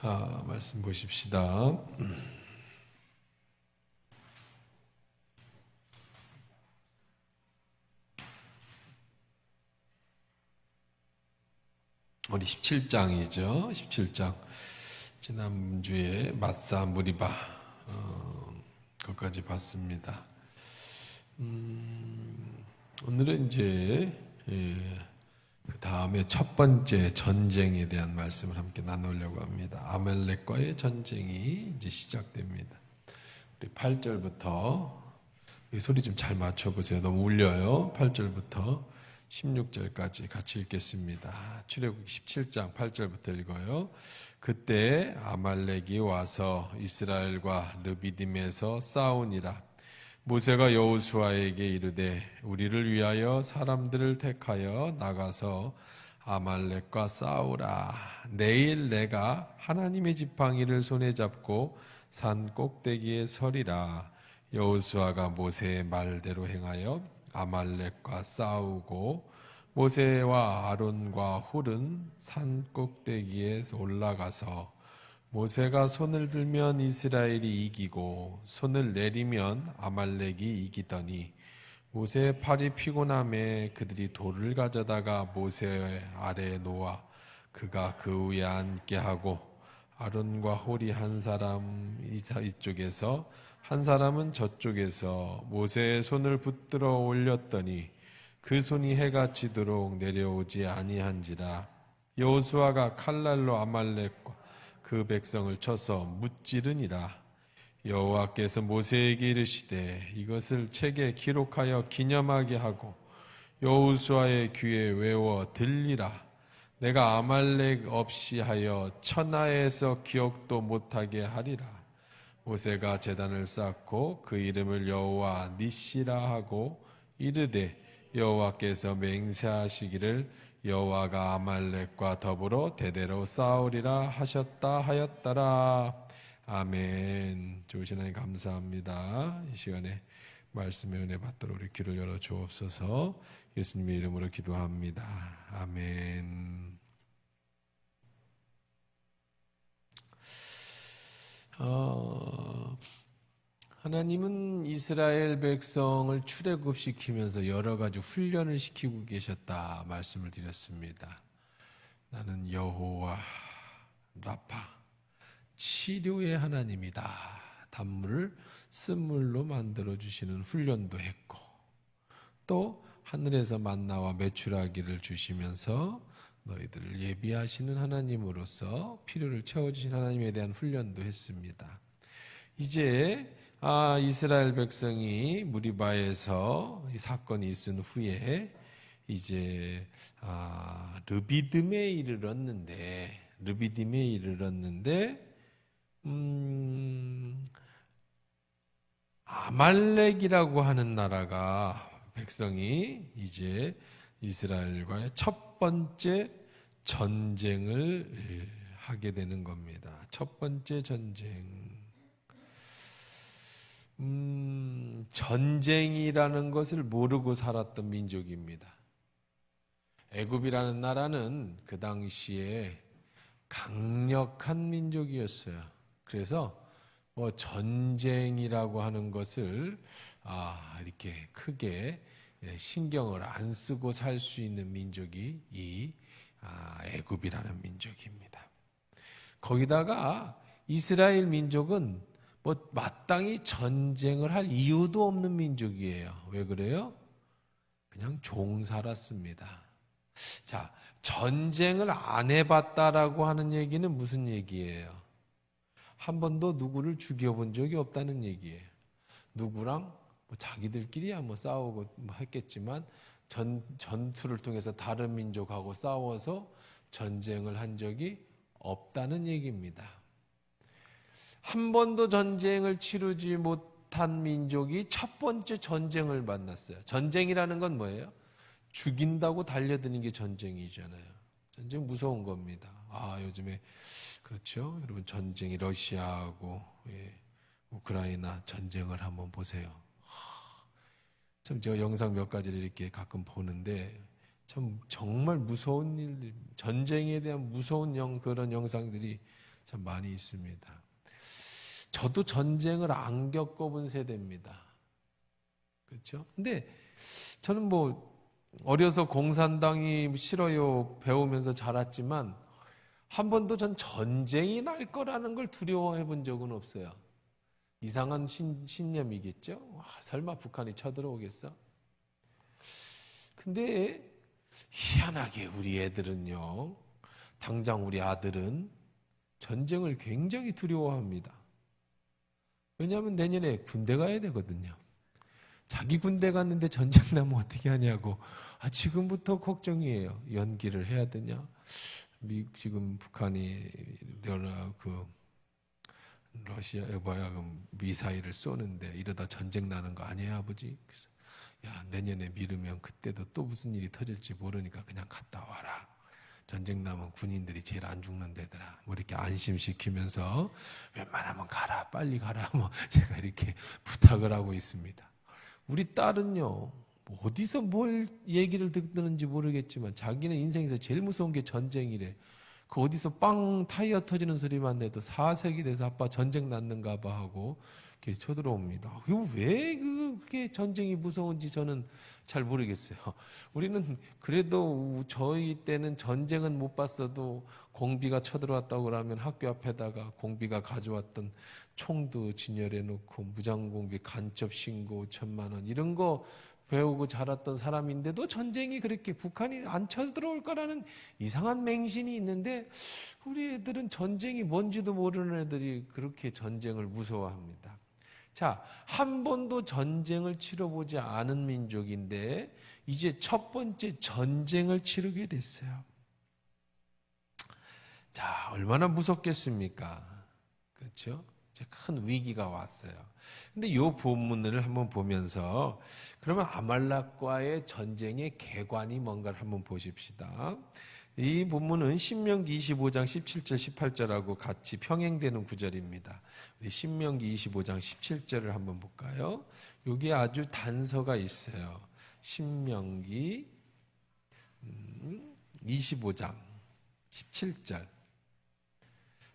말씀 보십시다. 우리 17장이죠. 17장. 지난주에 마사 무리바 그것까지 봤습니다. 오늘은 이제 그 다음에 첫 번째 전쟁에 대한 말씀을 함께 나누려고 합니다. 아말렉과의 전쟁이 이제 시작됩니다. 우리 8절부터 소리 좀 잘 맞춰보세요. 너무 울려요. 8절부터 16절까지 같이 읽겠습니다. 출애굽기 17장 8절부터 읽어요. 그때 아말렉이 와서 이스라엘과 르비딤에서 싸우니라. 모세가 여호수아에게 이르되 우리를 위하여 사람들을 택하여 나가서 아말렉과 싸우라. 내일 내가 하나님의 지팡이를 손에 잡고 산 꼭대기에 서리라. 여호수아가 모세의 말대로 행하여 아말렉과 싸우고 모세와 아론과 훌은 산 꼭대기에 올라가서 모세가 손을 들면 이스라엘이 이기고 손을 내리면 아말렉이 이기더니 모세의 팔이 피곤함에 그들이 돌을 가져다가 모세 아래에 놓아 그가 그 위에 앉게 하고 아론과 홀이 한 사람 이쪽에서 한 사람은 저쪽에서 모세의 손을 붙들어 올렸더니 그 손이 해가 지도록 내려오지 아니한지라. 여호수아가 칼날로 아말렉과 그 백성을 쳐서 무찌르니라. 여호와께서 모세에게 이르시되 이것을 책에 기록하여 기념하게 하고 여호수아의 귀에 외워 들리라. 내가 아말렉 없이 하여 천하에서 기억도 못하게 하리라. 모세가 제단을 쌓고 그 이름을 여호와 니시라 하고 이르되 여호와께서 맹세하시기를 여호와가 아말렉과 더불어 대대로 싸우리라 하셨다 하였더라. 아멘. 좋으신 하나님 감사합니다. 이 시간에 말씀의 은혜 받도록 우리 귀를 열어 주옵소서. 예수님의 이름으로 기도합니다. 아멘. 하나님은 이스라엘 백성을 출애굽시키면서 여러 가지 훈련을 시키고 계셨다 말씀을 드렸습니다. 나는 여호와 라파 치료의 하나님이다. 단물을 쓴물로 만들어 주시는 훈련도 했고 또 하늘에서 만나와 메추라기를 주시면서 너희들을 예비하시는 하나님으로서 필요를 채워주신 하나님에 대한 훈련도 했습니다. 이제 이스라엘 백성이 무리바에서 이 사건이 있은 후에 이제 르비딤에 이르렀는데 아말렉이라고 하는 나라가 백성이 이제 이스라엘과의 첫 번째 전쟁을 하게 되는 겁니다. 첫 번째 전쟁. 전쟁이라는 것을 모르고 살았던 민족입니다. 애굽이라는 나라는 그 당시에 강력한 민족이었어요. 그래서 전쟁이라고 하는 것을 이렇게 크게 신경을 안 쓰고 살 수 있는 민족이 이 애굽이라는 민족입니다. 거기다가 이스라엘 민족은 마땅히 전쟁을 할 이유도 없는 민족이에요. 왜 그래요? 그냥 종 살았습니다. 자, 전쟁을 안 해봤다라고 하는 얘기는 무슨 얘기예요? 한 번도 누구를 죽여본 적이 없다는 얘기예요. 누구랑 자기들끼리야 싸우고 했겠지만 전투를 통해서 다른 민족하고 싸워서 전쟁을 한 적이 없다는 얘기입니다. 한 번도 전쟁을 치르지 못한 민족이 첫 번째 전쟁을 만났어요. 전쟁이라는 건 뭐예요? 죽인다고 달려드는 게 전쟁이잖아요. 전쟁 무서운 겁니다. 요즘에 그렇죠. 여러분 전쟁이 러시아하고 우크라이나 전쟁을 한번 보세요. 참 제가 영상 몇 가지를 이렇게 가끔 보는데 참 정말 무서운 일들, 전쟁에 대한 무서운 그런 영상들이 참 많이 있습니다. 저도 전쟁을 안 겪어본 세대입니다. 그렇죠? 근데 저는 어려서 공산당이 싫어요 배우면서 자랐지만 한 번도 전 전쟁이 날 거라는 걸 두려워해 본 적은 없어요. 이상한 신념이겠죠? 설마 북한이 쳐들어오겠어? 근데 희한하게 우리 애들은요, 당장 우리 아들은 전쟁을 굉장히 두려워합니다. 왜냐하면 내년에 군대 가야 되거든요. 자기 군대 갔는데 전쟁 나면 어떻게 하냐고. 지금부터 걱정이에요. 연기를 해야 되냐? 지금 북한이 러시아에 미사일을 쏘는데 이러다 전쟁 나는 거 아니에요, 아버지? 그래서 내년에 미루면 그때도 또 무슨 일이 터질지 모르니까 그냥 갔다 와라. 전쟁 나면 군인들이 제일 안 죽는 데더라. 이렇게 안심시키면서 웬만하면 가라, 빨리 가라. 제가 이렇게 부탁을 하고 있습니다. 우리 딸은요, 어디서 뭘 얘기를 듣는지 모르겠지만 자기는 인생에서 제일 무서운 게 전쟁이래. 그 어디서 빵 타이어 터지는 소리만 내도 4색이 돼서 아빠 전쟁 났는가 봐 하고 이렇게 쳐들어옵니다. 왜 그게 전쟁이 무서운지 저는 잘 모르겠어요. 우리는 그래도 저희 때는 전쟁은 못 봤어도 공비가 쳐들어왔다고 그러면 학교 앞에다가 공비가 가져왔던 총도 진열해 놓고 무장공비 간첩 신고 1,000만 원 이런 거 배우고 자랐던 사람인데도 전쟁이 그렇게 북한이 안 쳐들어올 거라는 이상한 맹신이 있는데 우리 애들은 전쟁이 뭔지도 모르는 애들이 그렇게 전쟁을 무서워합니다. 자, 한 번도 전쟁을 치러보지 않은 민족인데 이제 첫 번째 전쟁을 치르게 됐어요. 자, 얼마나 무섭겠습니까? 그렇죠? 큰 위기가 왔어요. 근데 이 본문을 한번 보면서 그러면 아말렉과의 전쟁의 개관이 뭔가를 한번 보십시다. 이 본문은 신명기 25장 17절 18절하고 같이 평행되는 구절입니다. 우리 신명기 25장 17절을 한번 볼까요? 여기에 아주 단서가 있어요. 신명기 25장 17절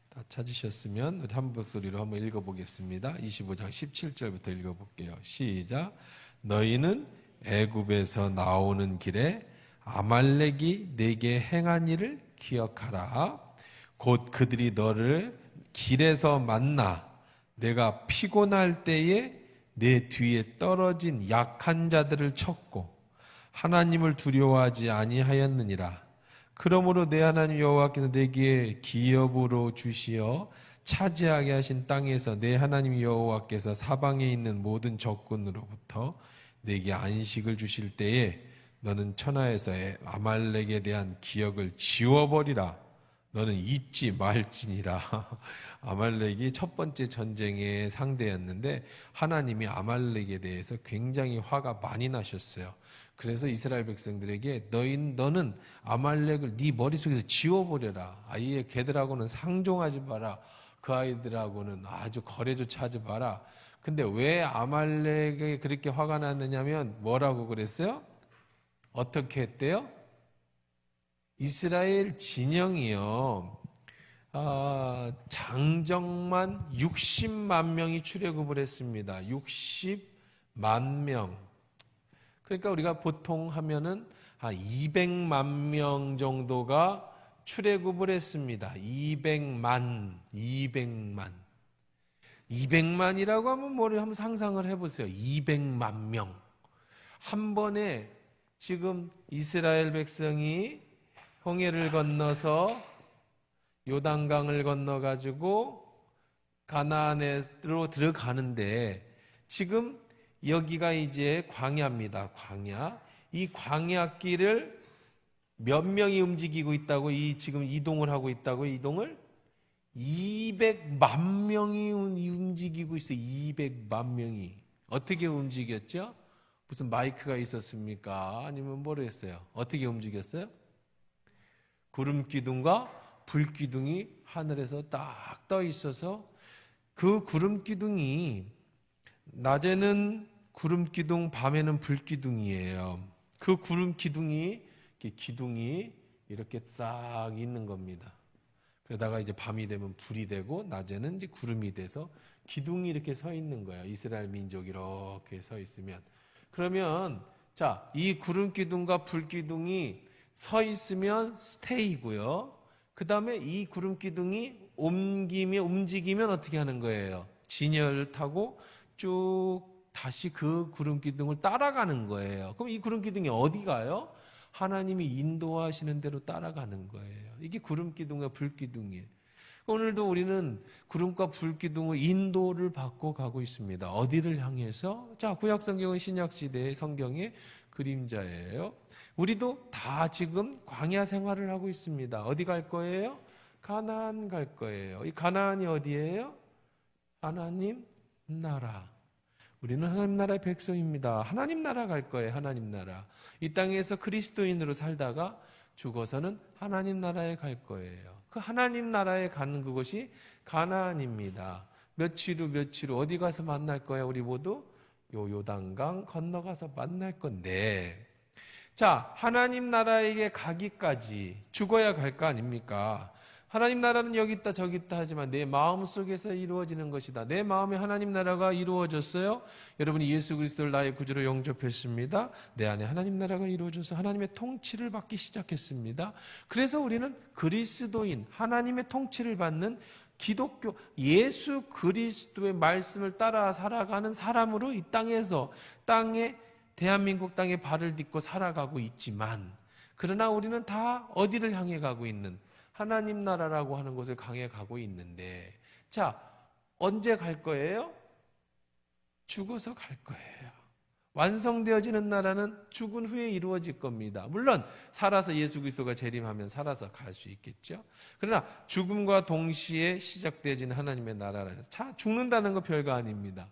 다 찾으셨으면 우리 한 목소리로 한번 읽어보겠습니다. 25장 17절부터 읽어볼게요. 시작. 너희는 애굽에서 나오는 길에 아말렉이 네게 행한 일을 기억하라. 곧 그들이 너를 길에서 만나 내가 피곤할 때에 내 뒤에 떨어진 약한 자들을 쳤고 하나님을 두려워하지 아니하였느니라. 그러므로 내 하나님 여호와께서 내게 기업으로 주시어 차지하게 하신 땅에서 내 하나님 여호와께서 사방에 있는 모든 적군으로부터 내게 안식을 주실 때에 너는 천하에서 아말렉에 대한 기억을 지워버리라. 너는 잊지 말지니라. 아말렉이 첫 번째 전쟁의 상대였는데 하나님이 아말렉에 대해서 굉장히 화가 많이 나셨어요. 그래서 이스라엘 백성들에게 너는 아말렉을 네 머릿속에서 지워버려라. 아예 걔들하고는 상종하지 마라. 그 아이들하고는 아주 거래조차 하지 마라. 근데 왜 아말렉에 그렇게 화가 났느냐면 뭐라고 그랬어요? 어떻게 했대요? 이스라엘 진영이요. 장정만 60만 명이 출애굽을 했습니다. 60만 명. 그러니까 우리가 보통 하면은 한 200만 명 정도가 출애굽을 했습니다. 200만이라고 하면 뭐를 한번 상상을 해보세요. 200만 명. 한 번에 지금 이스라엘 백성이 홍해를 건너서 요단강을 건너가지고 가나안으로 들어가는데 지금 여기가 이제 광야입니다. 광야. 이 광야길을 몇 명이 움직이고 있다고 지금 이동을 하고 있다고 이동을 200만 명이 움직이고 있어요. 200만 명이. 어떻게 움직였죠? 무슨 마이크가 있었습니까? 아니면 뭐를 했어요? 어떻게 움직였어요? 구름 기둥과 불 기둥이 하늘에서 딱 떠 있어서 그 구름 기둥이 낮에는 구름 기둥, 밤에는 불 기둥이에요. 그 구름 기둥이 이렇게 싹 있는 겁니다. 그러다가 이제 밤이 되면 불이 되고 낮에는 이제 구름이 돼서 기둥이 이렇게 서 있는 거예요. 이스라엘 민족이 이렇게 서 있으면. 그러면 자, 이 구름 기둥과 불 기둥이 서 있으면 스테이고요. 그 다음에 이 구름 기둥이 움직이면 어떻게 하는 거예요? 진열을 타고 쭉 다시 그 구름 기둥을 따라가는 거예요. 그럼 이 구름 기둥이 어디 가요? 하나님이 인도하시는 대로 따라가는 거예요. 이게 구름 기둥과 불 기둥이에요. 오늘도 우리는 구름과 불 기둥의 인도를 받고 가고 있습니다. 어디를 향해서? 자, 구약 성경은 신약 시대의 성경의 그림자예요. 우리도 다 지금 광야 생활을 하고 있습니다. 어디 갈 거예요? 가나안 갈 거예요. 이 가나안이 어디예요? 하나님 나라. 우리는 하나님 나라의 백성입니다. 하나님 나라 갈 거예요. 하나님 나라. 이 땅에서 그리스도인으로 살다가 죽어서는 하나님 나라에 갈 거예요. 그 하나님 나라에 가는 그곳이 가나안입니다. 며칠 후 어디 가서 만날 거예요? 우리 모두 요단강 건너가서 만날 건데, 자, 하나님 나라에게 가기까지 죽어야 갈 거 아닙니까? 하나님 나라는 여기 있다 저기 있다 하지만 내 마음 속에서 이루어지는 것이다. 내 마음에 하나님 나라가 이루어졌어요. 여러분이 예수 그리스도를 나의 구주로 영접했습니다. 내 안에 하나님 나라가 이루어져서 하나님의 통치를 받기 시작했습니다. 그래서 우리는 그리스도인, 하나님의 통치를 받는 기독교, 예수 그리스도의 말씀을 따라 살아가는 사람으로 이 대한민국 땅에 발을 딛고 살아가고 있지만, 그러나 우리는 다 어디를 향해 가고 있는, 하나님 나라라고 하는 곳을 강해 가고 있는데, 자, 언제 갈 거예요? 죽어서 갈 거예요. 완성되어지는 나라는 죽은 후에 이루어질 겁니다. 물론 살아서 예수 그리스도가 재림하면 살아서 갈 수 있겠죠. 그러나 죽음과 동시에 시작되어지는 하나님의 나라라서, 자, 죽는다는 거 별거 아닙니다.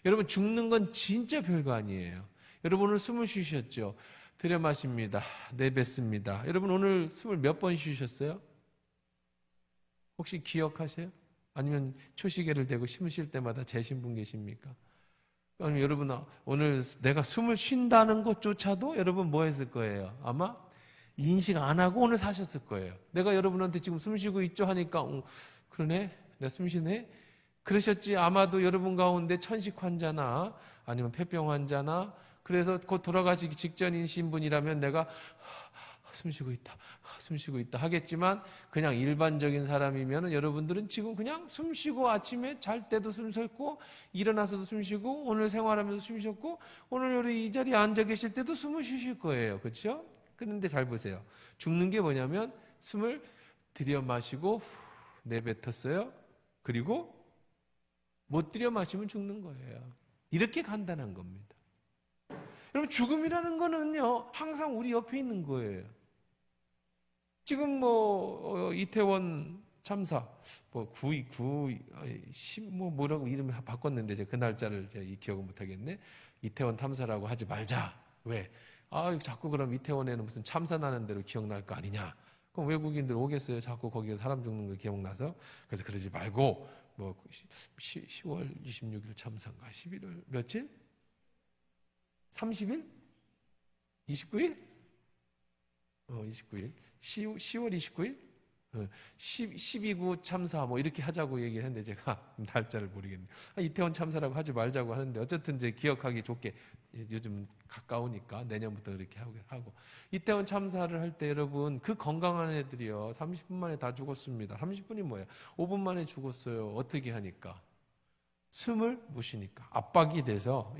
여러분, 죽는 건 진짜 별거 아니에요. 여러분, 오늘 숨을 쉬셨죠? 들여 마십니다. 내뱉습니다. 여러분, 오늘 숨을 몇 번 쉬셨어요? 혹시 기억하세요? 아니면 초시계를 대고 숨 쉴 때마다 재신 분 계십니까? 아니면 여러분, 오늘 내가 숨을 쉰다는 것조차도 여러분 뭐 했을 거예요? 아마 인식 안 하고 오늘 사셨을 거예요. 내가 여러분한테 지금 숨 쉬고 있죠 하니까 그러네? 내가 숨 쉬네? 그러셨지. 아마도 여러분 가운데 천식 환자나 아니면 폐병 환자나, 그래서 곧 돌아가시기 직전이신 분이라면 내가 숨 쉬고 있다 하겠지만, 그냥 일반적인 사람이면 여러분들은 지금 그냥 숨 쉬고, 아침에 잘 때도 숨 쉬었고, 일어나서도 숨 쉬고, 오늘 생활하면서 숨 쉬었고, 오늘 우리 이 자리에 앉아 계실 때도 숨을 쉬실 거예요. 그렇죠? 그런데 잘 보세요. 죽는 게 뭐냐면 숨을 들여 마시고 내뱉었어요. 그리고 못 들여 마시면 죽는 거예요. 이렇게 간단한 겁니다. 여러분, 죽음이라는 거는요, 항상 우리 옆에 있는 거예요. 지금 이태원 참사, 뭐라고 이름을 바꿨는데, 제가 그 날짜를 제가 기억을 못하겠네. 이태원 탐사라고 하지 말자. 왜? 자꾸 그럼 이태원에는 무슨 참사 나는 대로 기억날 거 아니냐. 그럼 외국인들 오겠어요? 자꾸 거기에 사람 죽는 거 기억나서. 그래서 그러지 말고, 10월 26일 참사인가? 11월 며칠? 30일? 29일? 29일. 10월 29일? 12구 참사 이렇게 하자고 얘기를 했는데, 제가 날짜를 모르겠네요. 이태원 참사라고 하지 말자고 하는데, 어쨌든 이제 기억하기 좋게 요즘 가까우니까 내년부터 이렇게 하고. 이태원 참사를 할 때 여러분, 그 건강한 애들이요 30분 만에 다 죽었습니다. 30분이 뭐예요? 5분 만에 죽었어요. 어떻게 하니까? 숨을 못 쉬니까. 압박이 돼서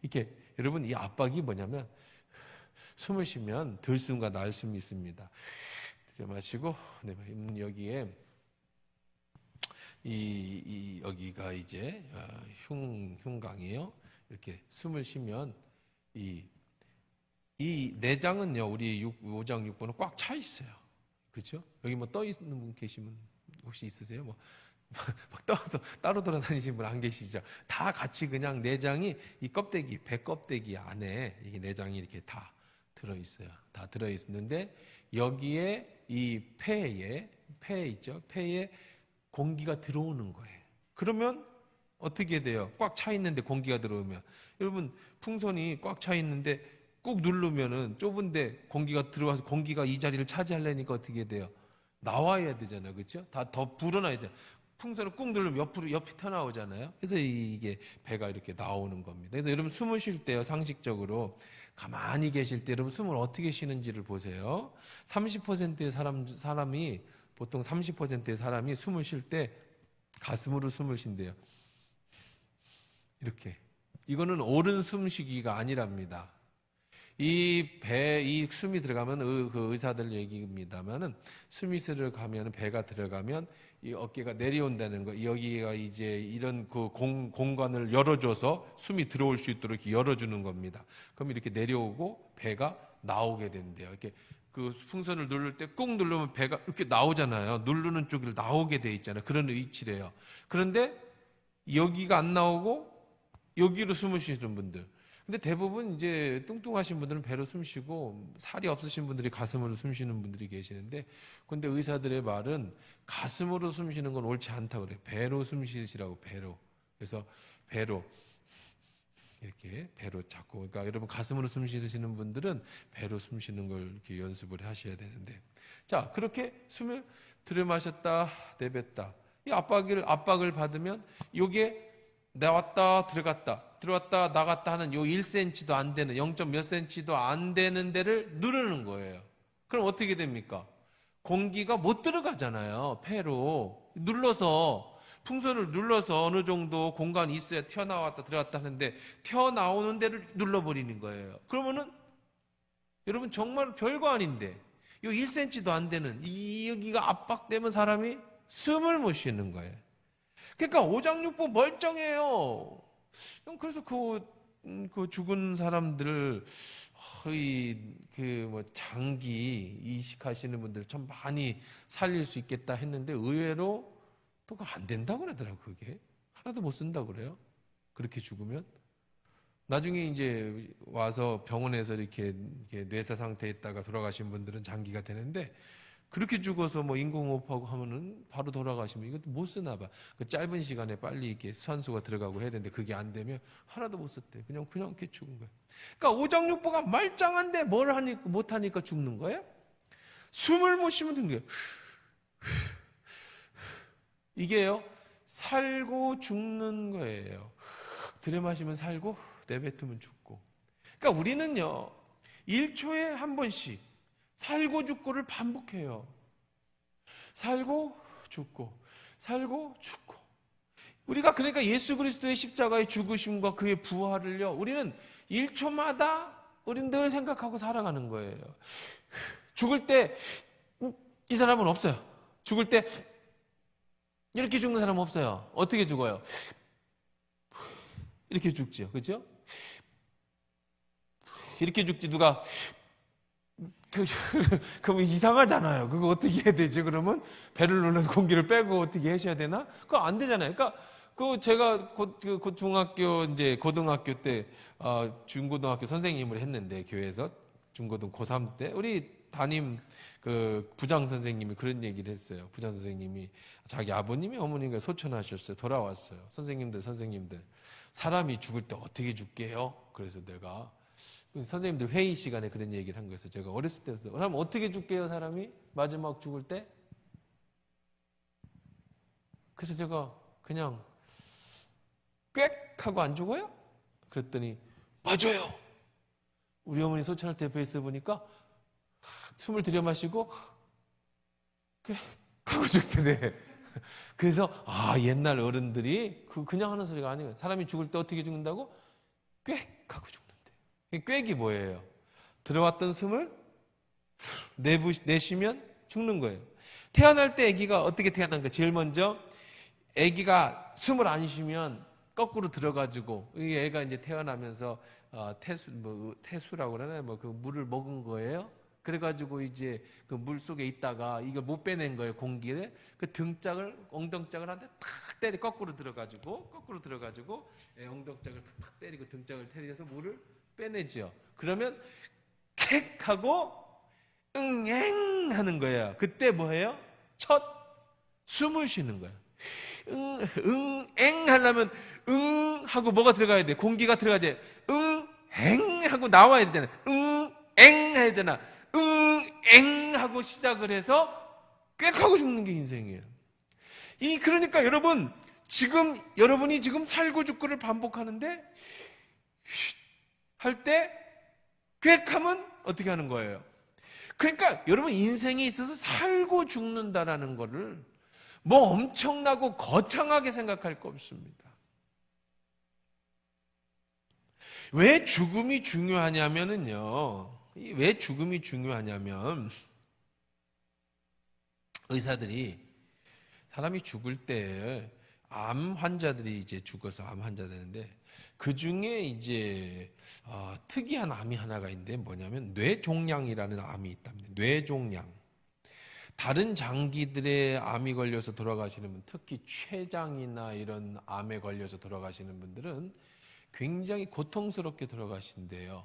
이렇게, 여러분, 이 압박이 뭐냐면, 숨을 쉬면 들숨과 날숨이 있습니다. 들여 마시고, 여기에 여기가 이제 흉강이에요. 이렇게 숨을 쉬면 이 내장은요, 우리 5장 6번은 꽉 차 있어요. 그렇죠? 여기 떠 있는 분 계시면 혹시 있으세요? 막 떠서 따로 돌아다니시는 분 안 계시죠? 다 같이 그냥 내장이 이 껍데기, 배 껍데기 안에 이게 내장이 이렇게 다 들어있어요. 다 들어있는데, 여기에 이 폐 있죠? 폐에 공기가 들어오는 거예요. 그러면 어떻게 돼요? 꽉 차 있는데 공기가 들어오면, 여러분, 풍선이 꽉 차 있는데 꾹 누르면은 좁은데 공기가 들어와서 공기가 이 자리를 차지하려니까 어떻게 돼요? 나와야 되잖아요. 그렇죠? 다 더 불어나야 돼. 풍선을 꾹 누르면 옆이 튀어나오잖아요. 그래서 이게 배가 이렇게 나오는 겁니다. 그래서 여러분 숨을 쉴 때요, 상식적으로 가만히 계실 때 여러분 숨을 어떻게 쉬는지를 보세요. 30%의 사람이 보통 30%의 사람이 숨을 쉴 때 가슴으로 숨을 쉰대요. 이렇게. 이거는 옳은 숨쉬기가 아니랍니다. 이 숨이 들어가면 그 의사들 얘기입니다만은 숨이 들어가면 배가 들어가면 이 어깨가 내려온다는 거, 여기가 이제 이런 그 공간을 열어줘서 숨이 들어올 수 있도록 이렇게 열어주는 겁니다. 그럼 이렇게 내려오고 배가 나오게 된대요. 이렇게 그 풍선을 누를 때 꾹 누르면 배가 이렇게 나오잖아요. 누르는 쪽을 나오게 돼 있잖아요. 그런 위치래요. 그런데 여기가 안 나오고 여기로 숨을 쉬는 분들. 근데 대부분 이제 뚱뚱하신 분들은 배로 숨 쉬고 살이 없으신 분들이 가슴으로 숨 쉬는 분들이 계시는데, 근데 의사들의 말은 가슴으로 숨 쉬는 건 옳지 않다고 그래요. 배로 숨 쉬시라고, 배로. 그래서 배로 이렇게 배로 자꾸, 그러니까 여러분 가슴으로 숨 쉬시는 분들은 배로 숨 쉬는 걸 이렇게 연습을 하셔야 되는데, 자, 그렇게 숨을 들이마셨다 내뱉다, 이 압박을 받으면 요게 나왔다 들어왔다 나갔다 하는 요 1cm도 안 되는 0. 몇 cm도 안 되는 데를 누르는 거예요. 그럼 어떻게 됩니까? 공기가 못 들어가잖아요. 폐로 풍선을 눌러서 어느 정도 공간이 있어야 튀어나왔다 들어갔다 하는데 튀어나오는 데를 눌러버리는 거예요. 그러면은 여러분 정말 별거 아닌데 요 1cm도 안 되는 여기가 압박되면 사람이 숨을 못 쉬는 거예요. 그러니까 오장육부 멀쩡해요. 그래서 그 죽은 사람들, 장기 이식하시는 분들 참 많이 살릴 수 있겠다 했는데 의외로 또 안 된다고 그러더라고요. 그게 하나도 못 쓴다고 그래요. 그렇게 죽으면 나중에 이제 와서 병원에서 이렇게 뇌사 상태에 있다가 돌아가신 분들은 장기가 되는데, 그렇게 죽어서 뭐 인공호흡하고 하면은 바로 돌아가시면 이것도 못 쓰나 봐. 그 짧은 시간에 빨리 이렇게 산소가 들어가고 해야 되는데 그게 안 되면 하나도 못 썼대. 그냥 이렇게 죽은 거야. 그러니까 오장육부가 말짱한데 못 하니까 죽는 거예요? 숨을 못 쉬면 죽는 거예요. 이게요, 살고 죽는 거예요. 들이마시면 살고 내뱉으면 죽고. 그러니까 우리는요, 1초에 한 번씩 살고 죽고를 반복해요. 살고 죽고, 살고 죽고. 우리가 그러니까 예수 그리스도의 십자가의 죽으심과 그의 부활을요, 우리는 1초마다 우리는 늘 생각하고 살아가는 거예요. 죽을 때 이 사람은 없어요. 죽을 때 이렇게 죽는 사람은 없어요. 어떻게 죽어요? 이렇게 죽지요. 그렇죠? 이렇게 죽지. 누가 그러면 이상하잖아요. 그거 어떻게 해야 되지? 그러면 배를 눌러서 공기를 빼고 어떻게 하셔야 되나? 그거 안 되잖아요. 그러니까 제가 중학교 이제 고등학교 때 중고등학교 선생님을 했는데, 교회에서 중고등 고3 때 우리 담임 그 부장 선생님이 그런 얘기를 했어요. 부장 선생님이 자기 아버님이 어머니가 소천하셨어요. 돌아왔어요. 선생님들 사람이 죽을 때 어떻게 죽게요? 그래서 내가 선생님들 회의 시간에 그런 얘기를 한 거예요. 제가 어렸을 때부터 그럼 어떻게 죽게요, 사람이? 마지막 죽을 때? 그래서 제가 그냥 꽥 하고 안 죽어요? 그랬더니 맞아요. 우리 어머니 소천할 때 옆에 있어 보니까 숨을 들여마시고 꽥 하고 죽더래. 그래서 옛날 어른들이 그냥 하는 소리가 아니에요. 사람이 죽을 때 어떻게 죽는다고? 꽥 하고 죽는데. 꽥이 뭐예요? 들어왔던 숨을 내쉬면 죽는 거예요. 태어날 때 아기가 어떻게 태어난가? 제일 먼저 아기가 숨을 안 쉬면 거꾸로 들어가지고, 이 애가 이제 태어나면서 태수라고 그러나요? 그 물을 먹은 거예요. 그래가지고 이제 그 물 속에 있다가 이걸 못 빼낸 거예요, 공기를. 그 엉덩짝을 한 대 탁 때리, 거꾸로 들어가지고 엉덩짝을 탁 때리고 등짝을 때려서 물을 빼내죠. 그러면 캑 하고 응앵 하는 거예요. 그때 뭐예요? 첫 숨을 쉬는 거예요. 응앵 하려면 하고 뭐가 들어가야 돼? 공기가 들어가야지. 앵 하고 나와야 되잖아. 앵 해야 되잖아. 앵 하고 시작을 해서 꽥하고 죽는 게 인생이에요. 그러니까 여러분이 지금 살고 죽고를 반복하는데, 할 때, 꽥하면 어떻게 하는 거예요? 그러니까 여러분 인생에 있어서 살고 죽는다라는 거를 뭐 엄청나고 거창하게 생각할 거 없습니다. 왜 죽음이 중요하냐면요. 왜 죽음이 중요하냐면, 의사들이 사람이 죽을 때 암 환자들이 이제 죽어서 암 환자 되는데, 그 중에 이제 특이한 암이 하나가 있는데 뭐냐면 뇌종양이라는 암이 있답니다. 뇌종양. 다른 장기들의 암이 걸려서 돌아가시는 분, 특히 췌장이나 이런 암에 걸려서 돌아가시는 분들은 굉장히 고통스럽게 돌아가신대요.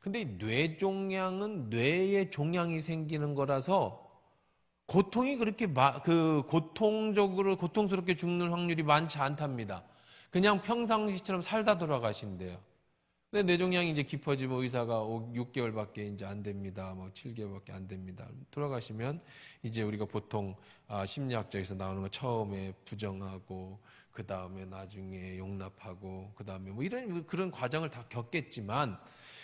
근데 뇌종양은 뇌에 종양이 생기는 거라서 고통이 그렇게 고통스럽게 죽는 확률이 많지 않답니다. 그냥 평상시처럼 살다 돌아가신대요. 근데 뇌종양이 이제 깊어지면 의사가 6개월밖에 이제 안 됩니다. 뭐 7개월밖에 안 됩니다. 돌아가시면 이제 우리가 보통 심리학자에서 나오는 거 처음에 부정하고 그 다음에 나중에 용납하고 그 다음에 뭐 이런 그런 과정을 다 겪겠지만,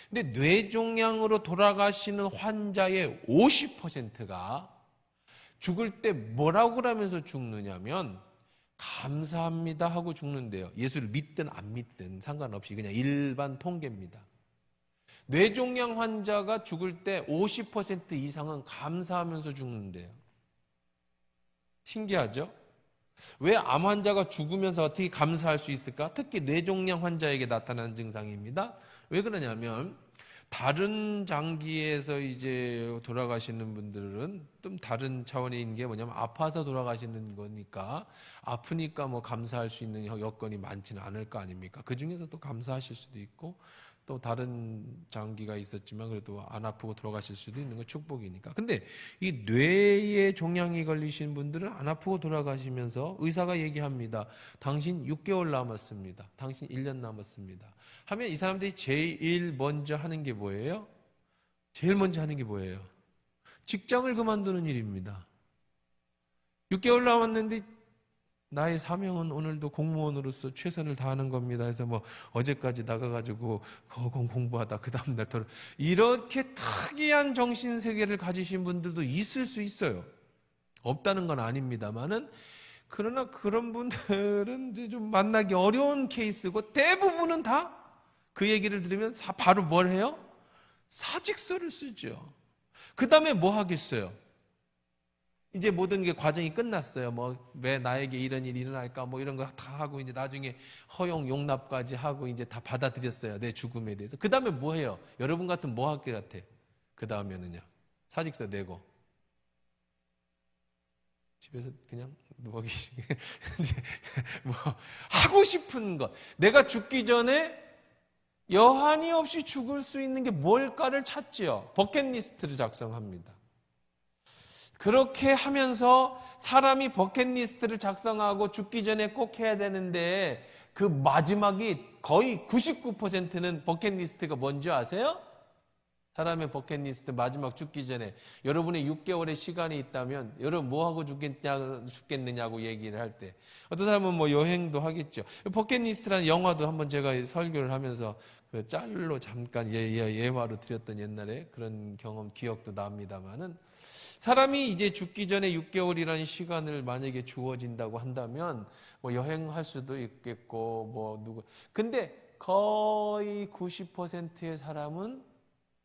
근데 뇌종양으로 돌아가시는 환자의 50%가 죽을 때 뭐라고 그러면서 죽느냐면 감사합니다 하고 죽는데요. 예수를 믿든 안 믿든 상관없이 그냥 일반 통계입니다. 뇌종양 환자가 죽을 때 50% 이상은 감사하면서 죽는데요. 신기하죠? 왜 암 환자가 죽으면서 어떻게 감사할 수 있을까? 특히 뇌종양 환자에게 나타나는 증상입니다. 왜 그러냐면 다른 장기에서 이제 돌아가시는 분들은 좀 다른 차원에 있는 게 뭐냐면 아파서 돌아가시는 거니까, 아프니까 뭐 감사할 수 있는 여건이 많지는 않을 거 아닙니까? 그 중에서 또 감사하실 수도 있고, 또 다른 장기가 있었지만 그래도 안 아프고 돌아가실 수도 있는 건 축복이니까. 근데 이 뇌에 종양이 걸리신 분들은 안 아프고 돌아가시면서 의사가 얘기합니다. 당신 6개월 남았습니다. 당신 1년 남았습니다. 하면 이 사람들이 제일 먼저 하는 게 뭐예요? 제일 먼저 하는 게 뭐예요? 직장을 그만두는 일입니다. 6개월 남았는데 나의 사명은 오늘도 공무원으로서 최선을 다하는 겁니다. 해서 뭐 어제까지 나가가지고 공부하다 그 다음날 돌아, 이렇게 특이한 정신세계를 가지신 분들도 있을 수 있어요. 없다는 건 아닙니다만은, 그러나 그런 분들은 이제 좀 만나기 어려운 케이스고, 대부분은 다 그 얘기를 들으면 바로 뭘 해요? 사직서를 쓰죠. 그 다음에 뭐 하겠어요? 이제 모든 게 과정이 끝났어요. 뭐 왜 나에게 이런 일이 일어날까? 뭐 이런 거 다 하고 이제 나중에 허용 용납까지 하고 이제 다 받아들였어요. 내 죽음에 대해서. 그 다음에 뭐 해요? 여러분 같으면 뭐 할 것 같아? 그 다음에는요. 사직서 내고 집에서 그냥 누워 계시게 이제 뭐 하고 싶은 것. 내가 죽기 전에 여한이 없이 죽을 수 있는 게 뭘까를 찾지요. 버킷리스트를 작성합니다. 그렇게 하면서 사람이 버킷리스트를 작성하고 죽기 전에 꼭 해야 되는데, 그 마지막이 거의 99%는 버킷리스트가 뭔지 아세요? 사람의 버킷리스트 마지막 죽기 전에 여러분의 6개월의 시간이 있다면 여러분 뭐하고 죽겠느냐고 얘기를 할 때, 어떤 사람은 뭐 여행도 하겠죠. 버킷리스트라는 영화도 한번 제가 설교를 하면서 그 짤로 잠깐 예화로 드렸던 옛날에 그런 경험 기억도 납니다만은, 사람이 이제 죽기 전에 6개월이라는 시간을 만약에 주어진다고 한다면 뭐 여행할 수도 있겠고 뭐 근데 거의 90%의 사람은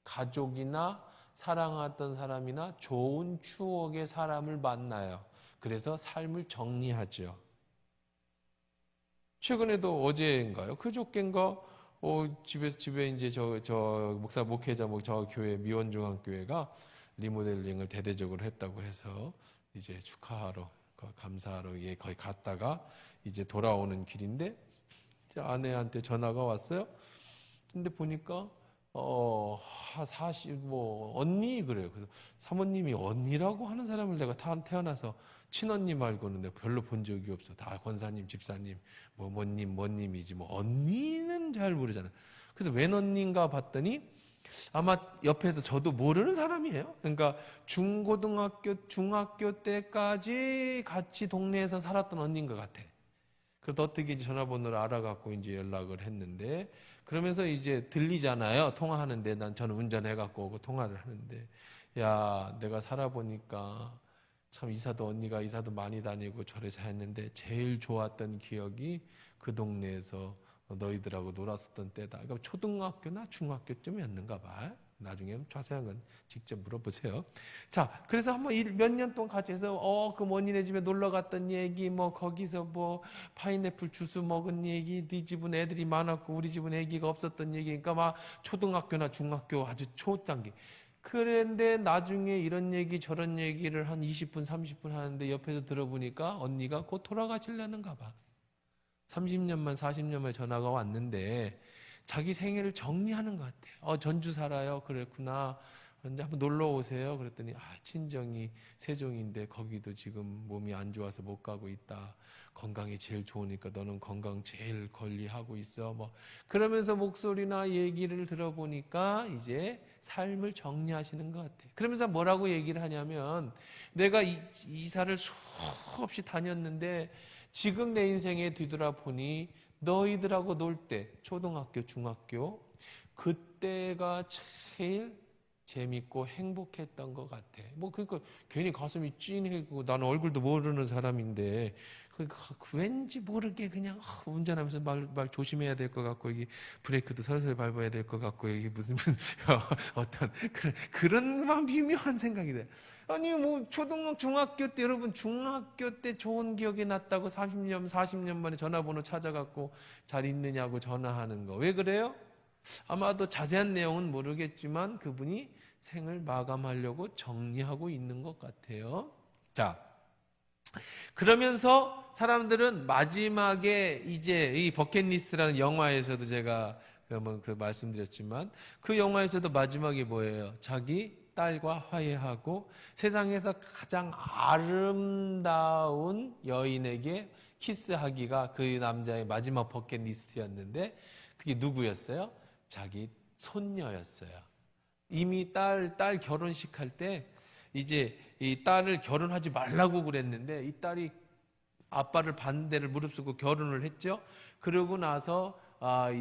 가족이나 사랑했던 사람이나 좋은 추억의 사람을 만나요. 그래서 삶을 정리하죠. 최근에도 어제인가요? 그저께인가 집에 이제 저 목사 목회자 저 교회 미원중앙교회가 리모델링을 대대적으로 했다고 해서 이제 축하하러 감사하러 거기 갔다가 이제 돌아오는 길인데 아내한테 전화가 왔어요. 근데 보니까 40 언니 그래요. 그래서 사모님이 언니라고 하는 사람을 내가 태어나서 친언니 말고는 내가 별로 본 적이 없어. 다 권사님, 집사님, 뭐님이지 뭐 언니는 잘 모르잖아. 그래서 웬 언니인가 봤더니 아마 옆에서 저도 모르는 사람이에요. 그러니까 중고등학교, 중학교 때까지 같이 동네에서 살았던 언니인 것 같아. 그래서 어떻게 전화번호를 알아갖고 이제 연락을 했는데, 그러면서 이제 들리잖아요. 통화하는데, 저는 운전해갖고 오고 통화를 하는데, 야, 내가 살아보니까 참 언니가 이사도 많이 다니고 절에 잘했는데 제일 좋았던 기억이 그 동네에서 너희들하고 놀았었던 때다. 그러니까 초등학교나 중학교쯤이었는가 봐. 나중에 자세한 건 직접 물어보세요. 자, 그래서 한번 몇 년 동안 같이 해서 그 언니네 집에 놀러 갔던 얘기, 뭐 거기서 뭐 파인애플 주스 먹은 얘기, 네 집은 애들이 많았고 우리 집은 애기가 없었던 얘기. 그러니까 막 초등학교나 중학교 아주 초단계. 그런데 나중에 이런 얘기 저런 얘기를 한 20분 30분 하는데 옆에서 들어보니까 언니가 곧 돌아가시려는가 봐. 30년만 40년만 전화가 왔는데 자기 생애를 정리하는 것 같아요. 전주 살아요. 그랬구나. 이제 한번 놀러 오세요. 그랬더니 친정이 세종인데 거기도 지금 몸이 안 좋아서 못 가고 있다. 건강이 제일 좋으니까 너는 건강 제일 관리하고 있어. 뭐 그러면서 목소리나 얘기를 들어보니까 이제 삶을 정리하시는 것 같아요. 그러면서 뭐라고 얘기를 하냐면, 내가 이사를 수없이 다녔는데 지금 내 인생에 뒤돌아보니 너희들하고 놀 때, 초등학교, 중학교, 그때가 제일 재밌고 행복했던 것 같아. 뭐 그러니까 괜히 가슴이 찐해고, 나는 얼굴도 모르는 사람인데 왠지 모르게 그냥 운전하면서 말 조심해야 될 것 같고, 이게 브레이크도 설설 밟아야 될 것 같고, 이게 무슨 어떤 그런 막 미묘한 생각이 돼. 아니 뭐 초등학교, 중학교 때, 여러분 중학교 때 좋은 기억이 났다고 40년 만에 전화번호 찾아갖고 잘 있느냐고 전화하는 거, 왜 그래요? 아마도 자세한 내용은 모르겠지만 그분이 생을 마감하려고 정리하고 있는 것 같아요. 자, 그러면서 사람들은 마지막에 이제 이 버킷리스트라는 영화에서도 제가 말씀드렸지만, 그 영화에서도 마지막이 뭐예요? 자기 딸과 화해하고 세상에서 가장 아름다운 여인에게 키스하기가 그 남자의 마지막 버킷리스트였는데, 그게 누구였어요? 자기 손녀였어요. 이미 딸 결혼식 할 때 이제 이 딸을 결혼하지 말라고 그랬는데, 이 딸이 아빠를 반대를 무릅쓰고 결혼을 했죠. 그러고 나서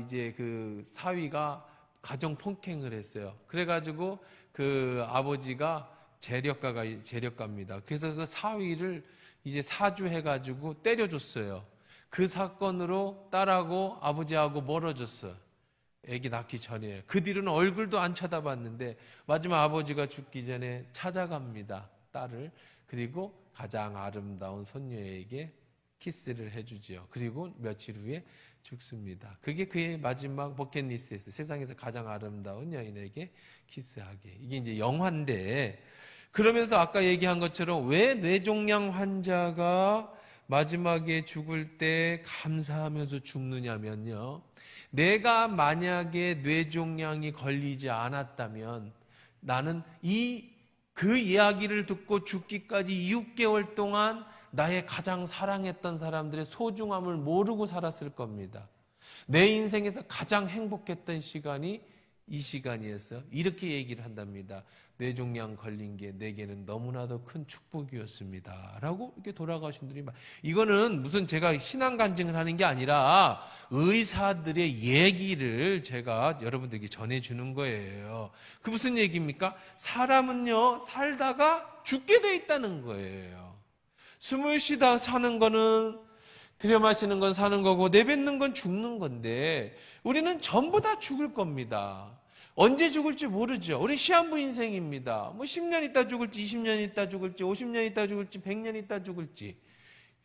이제 그 사위가 가정 폭행을 했어요. 그래가지고 그 아버지가 재력가입니다. 그래서 그 사위를 이제 사주해가지고 때려줬어요. 그 사건으로 딸하고 아버지하고 멀어졌어. 아기 낳기 전에. 그 뒤로는 얼굴도 안 쳐다봤는데 마지막 아버지가 죽기 전에 찾아갑니다, 딸을. 그리고 가장 아름다운 손녀에게 키스를 해주지요. 그리고 며칠 후에 죽습니다. 그게 그의 마지막 버킷리스트였어요. 세상에서 가장 아름다운 여인에게 키스하게. 이게 이제 영화인데, 그러면서 아까 얘기한 것처럼 왜 뇌종양 환자가 마지막에 죽을 때 감사하면서 죽느냐면요, 내가 만약에 뇌종양이 걸리지 않았다면 나는 그 이야기를 듣고 죽기까지 6개월 동안 나의 가장 사랑했던 사람들의 소중함을 모르고 살았을 겁니다. 내 인생에서 가장 행복했던 시간이 이 시간이었어요. 이렇게 얘기를 한답니다. 뇌종양 걸린 게 내게는 너무나도 큰 축복이었습니다 라고 이렇게 돌아가신 분들이 많아요. 이거는 무슨 제가 신앙 간증을 하는 게 아니라 의사들의 얘기를 제가 여러분들에게 전해주는 거예요. 그 무슨 얘기입니까? 사람은요, 살다가 죽게 돼 있다는 거예요. 숨을 쉬다 사는 거는, 들여 마시는 건 사는 거고, 내뱉는 건 죽는 건데, 우리는 전부 다 죽을 겁니다. 언제 죽을지 모르죠. 우리 시한부 인생입니다. 뭐 10년 있다 죽을지, 20년 있다 죽을지, 50년 있다 죽을지, 100년 있다 죽을지.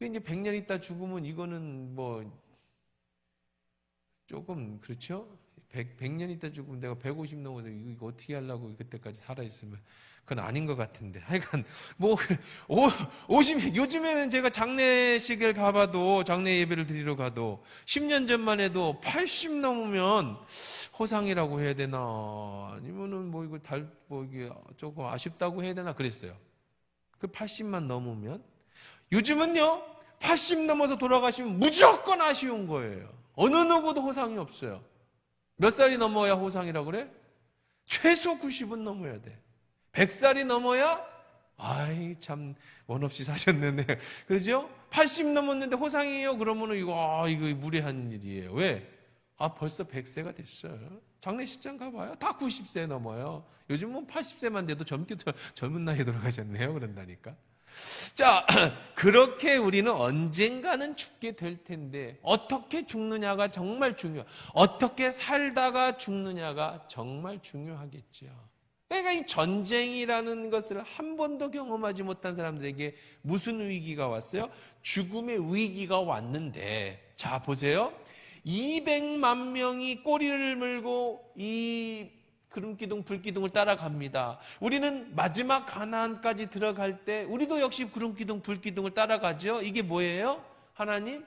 이제 100년 있다 죽으면 이거는 뭐 조금 그렇죠? 100년 있다 죽으면 내가 150 넘어서 이거 어떻게 하려고 그때까지 살아있으면, 그건 아닌 것 같은데. 하여간 뭐 50, 요즘에는 제가 장례식을 가봐도, 장례 예배를 드리러 가도 10년 전만 해도 80 넘으면 호상이라고 해야 되나, 아니면은 뭐 이거 이게 조금 아쉽다고 해야 되나 그랬어요. 그 80만 넘으면. 요즘은요, 80 넘어서 돌아가시면 무조건 아쉬운 거예요. 어느 누구도 호상이 없어요. 몇 살이 넘어야 호상이라고 그래? 최소 90은 넘어야 돼. 100살이 넘어야 아이 참 원 없이 사셨네. 그렇죠? 80 넘었는데 호상이에요. 그러면은 이거 무례한 일이에요. 왜? 벌써 100세가 됐어요. 장례식장 가봐요. 다 90세 넘어요. 요즘은 80세만 돼도 젊은 나이에 돌아가셨네요. 그런다니까. 자, 그렇게 우리는 언젠가는 죽게 될 텐데 어떻게 죽느냐가 정말 중요해요. 어떻게 살다가 죽느냐가 정말 중요하겠죠. 그러니까 이 전쟁이라는 것을 한 번도 경험하지 못한 사람들에게 무슨 위기가 왔어요? 죽음의 위기가 왔는데, 자 보세요. 200만 명이 꼬리를 물고 이 구름기둥 불기둥을 따라갑니다. 우리는 마지막 가나안까지 들어갈 때 우리도 역시 구름기둥 불기둥을 따라가죠. 이게 뭐예요? 하나님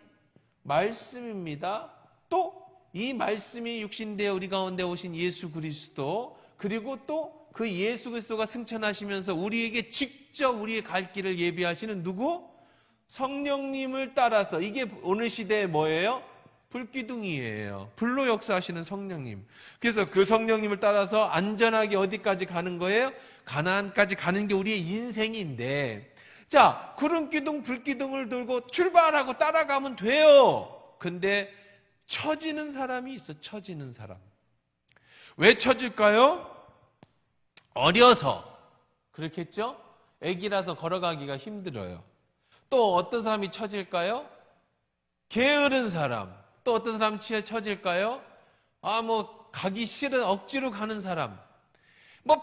말씀입니다. 또 이 말씀이 육신되어 우리 가운데 오신 예수 그리스도, 그리고 또 그 예수 그리스도가 승천하시면서 우리에게 직접 우리의 갈 길을 예비하시는 누구? 성령님을 따라서. 이게 오늘 시대에 뭐예요? 불기둥이에요. 불로 역사하시는 성령님. 그래서 그 성령님을 따라서 안전하게 어디까지 가는 거예요? 가나안까지 가는 게 우리의 인생인데, 자, 구름기둥 불기둥을 들고 출발하고 따라가면 돼요. 근데 처지는 사람이 있어. 처지는 사람. 왜 처질까요? 어려서 그렇겠죠? 애기라서 걸어가기가 힘들어요. 또 어떤 사람이 처질까요? 게으른 사람. 또 어떤 사람 처질까요? 가기 싫은 억지로 가는 사람.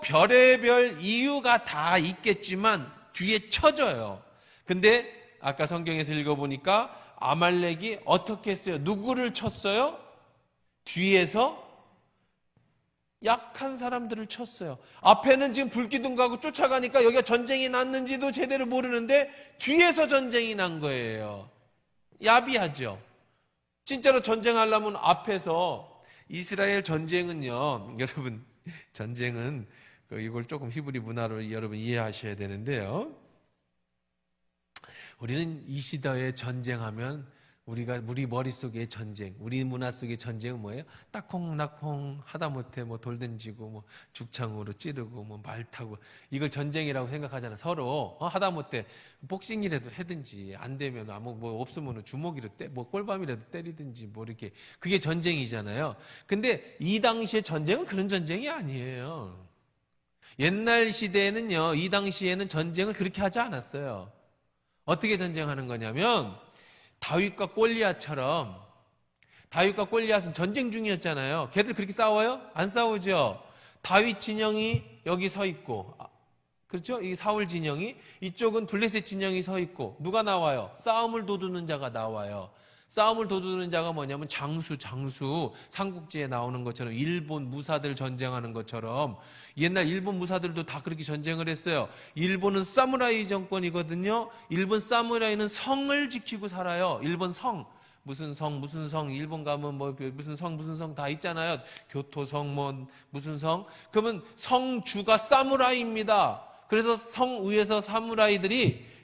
별의별 이유가 다 있겠지만 뒤에 처져요. 근데 아까 성경에서 읽어보니까 아말렉이 어떻게 했어요? 누구를 쳤어요? 뒤에서 약한 사람들을 쳤어요. 앞에는 지금 불기둥 가고 쫓아가니까 여기가 전쟁이 났는지도 제대로 모르는데 뒤에서 전쟁이 난 거예요. 야비하죠. 진짜로 전쟁하려면 앞에서. 이스라엘 전쟁은요, 여러분, 전쟁은 이걸 조금 히브리 문화로 여러분 이해하셔야 되는데요. 우리는 이 시대에 전쟁하면 우리 머릿속의 전쟁, 우리 문화 속의 전쟁은 뭐예요? 딱콩낙콩 하다못해 돌 던지고 죽창으로 찌르고 말 타고, 이걸 전쟁이라고 생각하잖아요. 서로 하다못해 복싱이라도 하든지, 안 되면 없으면 주먹이로 꼴밤이라도 때리든지 이렇게, 그게 전쟁이잖아요. 근데 이 당시의 전쟁은 그런 전쟁이 아니에요. 옛날 시대에는요, 이 당시에는 전쟁을 그렇게 하지 않았어요. 어떻게 전쟁하는 거냐면 다윗과 골리앗처럼. 다윗과 골리앗은 전쟁 중이었잖아요. 걔들 그렇게 싸워요? 안 싸우죠. 다윗 진영이 여기 서 있고, 그렇죠? 이 사울 진영이, 이쪽은 블레셋 진영이 서 있고, 누가 나와요? 싸움을 도두는 자가 나와요. 싸움을 도두는 자가 뭐냐면 장수, 삼국지에 나오는 것처럼, 일본 무사들 전쟁하는 것처럼. 옛날 일본 무사들도 다 그렇게 전쟁을 했어요. 일본은 사무라이 정권이거든요. 일본 사무라이는 성을 지키고 살아요. 일본 성, 무슨 성, 일본 가면 무슨 성 다 있잖아요. 교토성, 무슨 성. 그러면 성주가 사무라이입니다. 그래서 성 위에서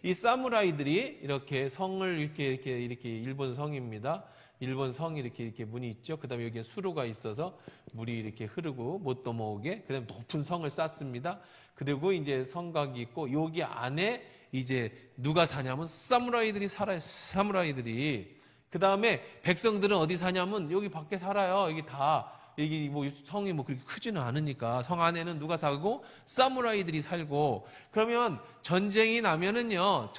이 사무라이들이 이렇게 성을 이렇게 일본 성입니다. 일본 성이 이렇게 문이 있죠. 그 다음에 여기에 수로가 있어서 물이 이렇게 흐르고 못 넘어오게. 그 다음에 높은 성을 쌓습니다. 그리고 이제 성곽이 있고, 여기 안에 이제 누가 사냐면 사무라이들이 살아요. 사무라이들이. 그 다음에 백성들은 어디 사냐면 여기 밖에 살아요. 여기 성이 그렇게 크지는 않으니까 성 안에는 누가 살고? 사무라이들이 살고. 그러면 전쟁이 나면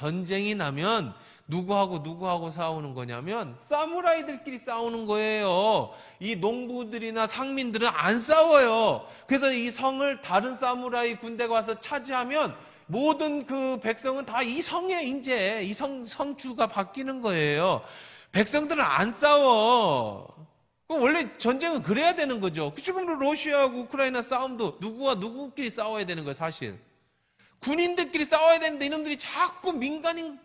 누구하고 싸우는 거냐면 사무라이들끼리 싸우는 거예요. 이 농부들이나 상민들은 안 싸워요. 그래서 이 성을 다른 사무라이 군대가 와서 차지하면 모든 그 백성은 다 이 성에 이제 이 성주가 바뀌는 거예요. 백성들은 안 싸워. 원래 전쟁은 그래야 되는 거죠. 지금 러시아하고 우크라이나 싸움도 누구와 누구끼리 싸워야 되는 거예요, 사실. 군인들끼리 싸워야 되는데 이놈들이 자꾸 민간인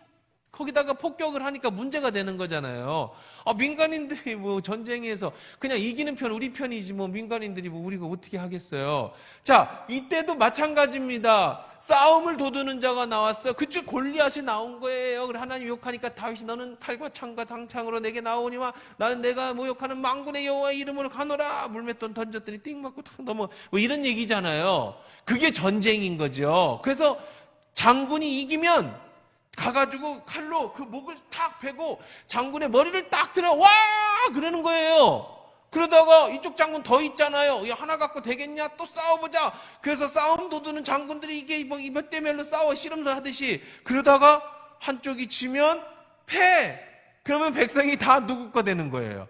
거기다가 폭격을 하니까 문제가 되는 거잖아요. 민간인들이 뭐 전쟁에서 그냥 이기는 편 우리 편이지 뭐 민간인들이 뭐 우리가 어떻게 하겠어요. 자, 이때도 마찬가지입니다. 싸움을 돋우는 자가 나왔어. 그쪽 골리앗이 나온 거예요. 그래 하나님 욕하니까 다윗이 너는 칼과 창과 당창으로 내게 나오니와 나는 내가 모욕하는 만군의 여호와의 이름으로 가노라. 물맷돈 던졌더니 띵 맞고 탁 넘어. 뭐 이런 얘기잖아요. 그게 전쟁인 거죠. 그래서 장군이 이기면 가가지고 칼로 그 목을 탁 베고 장군의 머리를 딱 들어 와 그러는 거예요. 그러다가 이쪽 장군 더 있잖아요. 야, 하나 갖고 되겠냐? 또 싸워보자. 그래서 싸움 돋우는 장군들이 이게 뭐 몇 대 몇로 싸워 씨름도 하듯이 그러다가 한쪽이 지면 패. 그러면 백성이 다 누구 거 되는 거예요.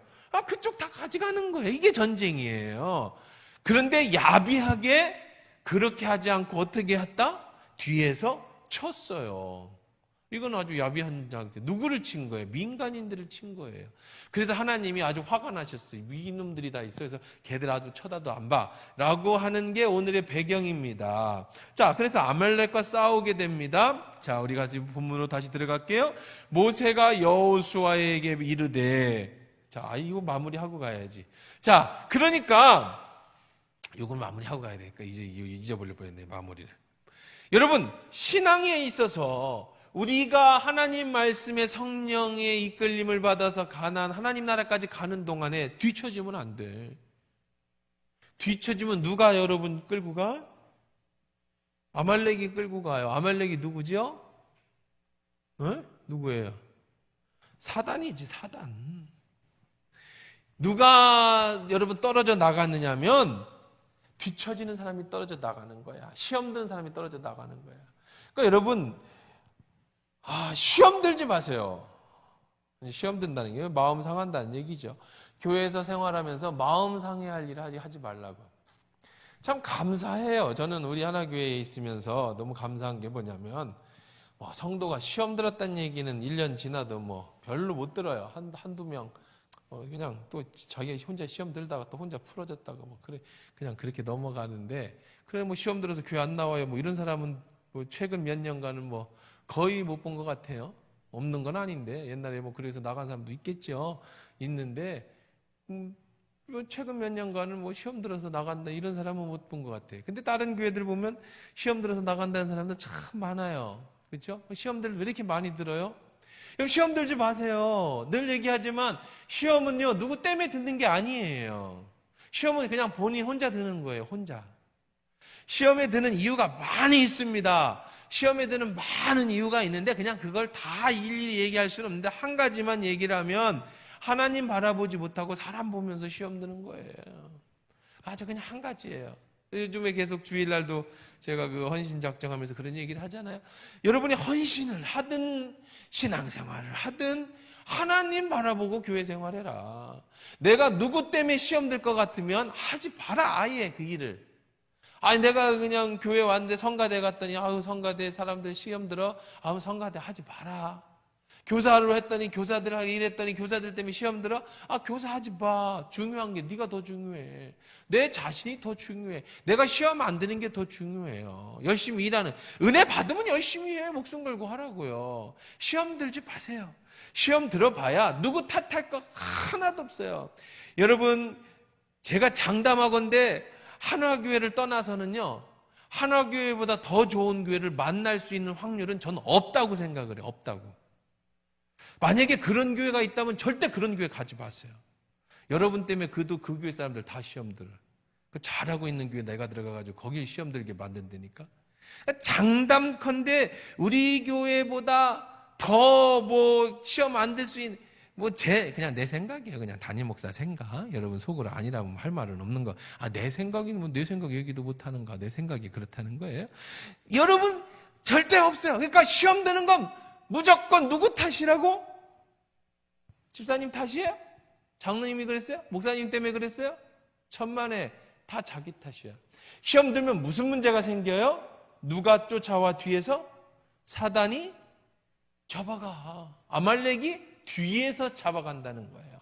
그쪽 다 가져가는 거예요. 이게 전쟁이에요. 그런데 야비하게 그렇게 하지 않고 어떻게 했다? 뒤에서 쳤어요. 이건 아주 야비한 장세. 누구를 친 거예요? 민간인들을 친 거예요. 그래서 하나님이 아주 화가 나셨어요. 이놈들이 다 있어. 그래서 걔들 아주 쳐다도 안 봐. 라고 하는 게 오늘의 배경입니다. 자, 그래서 아말렉과 싸우게 됩니다. 자, 우리가 지금 본문으로 다시 들어갈게요. 모세가 여호수아에게 이르되, 자, 이거 마무리하고 가야지. 자, 그러니까 이건 마무리하고 가야 되니까 이제 잊어버릴 뻔했네, 마무리를. 여러분, 신앙에 있어서 우리가 하나님 말씀의 성령의 이끌림을 받아서 가나안 하나님 나라까지 가는 동안에 뒤처지면 안 돼. 뒤처지면 누가 여러분 끌고 가? 아말렉이 끌고 가요. 아말렉이 누구죠? 누구예요? 사단이지, 사단. 누가 여러분 떨어져 나갔느냐면 뒤처지는 사람이 떨어져 나가는 거야. 시험 드는 사람이 떨어져 나가는 거야. 그러니까 여러분, 시험 들지 마세요. 시험 든다는 게 마음 상한다는 얘기죠. 교회에서 생활하면서 마음 상해할 일을 하지 말라고. 참 감사해요. 저는 우리 하나교회에 있으면서 너무 감사한 게 뭐냐면, 성도가 시험 들었다는 얘기는 1년 지나도 뭐 별로 못 들어요. 한두 명. 그냥 또 자기 혼자 시험 들다가 또 혼자 풀어졌다가 뭐 그냥 그렇게 넘어가는데, 그래 뭐 시험 들어서 교회 안 나와요. 뭐 이런 사람은 뭐 최근 몇 년간은 뭐 거의 못 본 것 같아요. 없는 건 아닌데 옛날에 뭐 그래서 나간 사람도 있겠죠. 있는데 최근 몇 년간은 뭐 시험 들어서 나간다 이런 사람은 못 본 것 같아요. 근데 다른 교회들 보면 시험 들어서 나간다는 사람들 참 많아요. 그렇죠? 시험들 왜 이렇게 많이 들어요? 시험 들지 마세요. 늘 얘기하지만 시험은요 누구 때문에 듣는 게 아니에요. 시험은 그냥 본인 혼자 드는 거예요. 혼자. 시험에 드는 이유가 많이 있습니다. 시험에 드는 많은 이유가 있는데 그냥 그걸 다 일일이 얘기할 수는 없는데 한 가지만 얘기를 하면 하나님 바라보지 못하고 사람 보면서 시험 드는 거예요. 아주 그냥 한 가지예요. 요즘에 계속 주일날도 제가 그 헌신 작정하면서 그런 얘기를 하잖아요. 여러분이 헌신을 하든 신앙생활을 하든 하나님 바라보고 교회 생활해라. 내가 누구 때문에 시험 들 것 같으면 하지 마라. 아예 그 일을. 내가 그냥 교회 왔는데 성가대 갔더니 성가대 사람들 시험 들어. 성가대 하지 마라. 교사로 했더니 교사들하고 일했더니 교사들 때문에 시험 들어. 교사 하지 마. 중요한 게 네가 더 중요해. 내 자신이 더 중요해. 내가 시험 안 드는 게 더 중요해요. 열심히 일하는. 은혜 받으면 열심히 해. 목숨 걸고 하라고요. 시험 들지 마세요. 시험 들어봐야 누구 탓할 거 하나도 없어요. 여러분, 제가 장담하건대 한화교회를 떠나서는요, 한화교회보다 더 좋은 교회를 만날 수 있는 확률은 전 없다고 생각을 해요. 없다고. 만약에 그런 교회가 있다면 절대 그런 교회 가지 마세요. 여러분 때문에 그 교회 사람들 다 시험 들어요. 잘하고 있는 교회 내가 들어가가지고 거길 시험 들게 만든다니까. 장담컨대 우리 교회보다 더 뭐 시험 안 될 수 있는, 그냥 내 생각이에요. 그냥 담임 목사 생각. 여러분 속으로 아니라면 할 말은 없는 거. 내 생각이면 뭐 내 생각 얘기도 못 하는가. 내 생각이 그렇다는 거예요. 여러분 절대 없어요. 그러니까 시험 드는 건 무조건 누구 탓이라고? 집사님 탓이에요? 장로님이 그랬어요? 목사님 때문에 그랬어요? 천만에 다 자기 탓이야. 시험 들면 무슨 문제가 생겨요? 누가 쫓아와 뒤에서? 사단이 잡아가. 아말렉이 뒤에서 잡아간다는 거예요.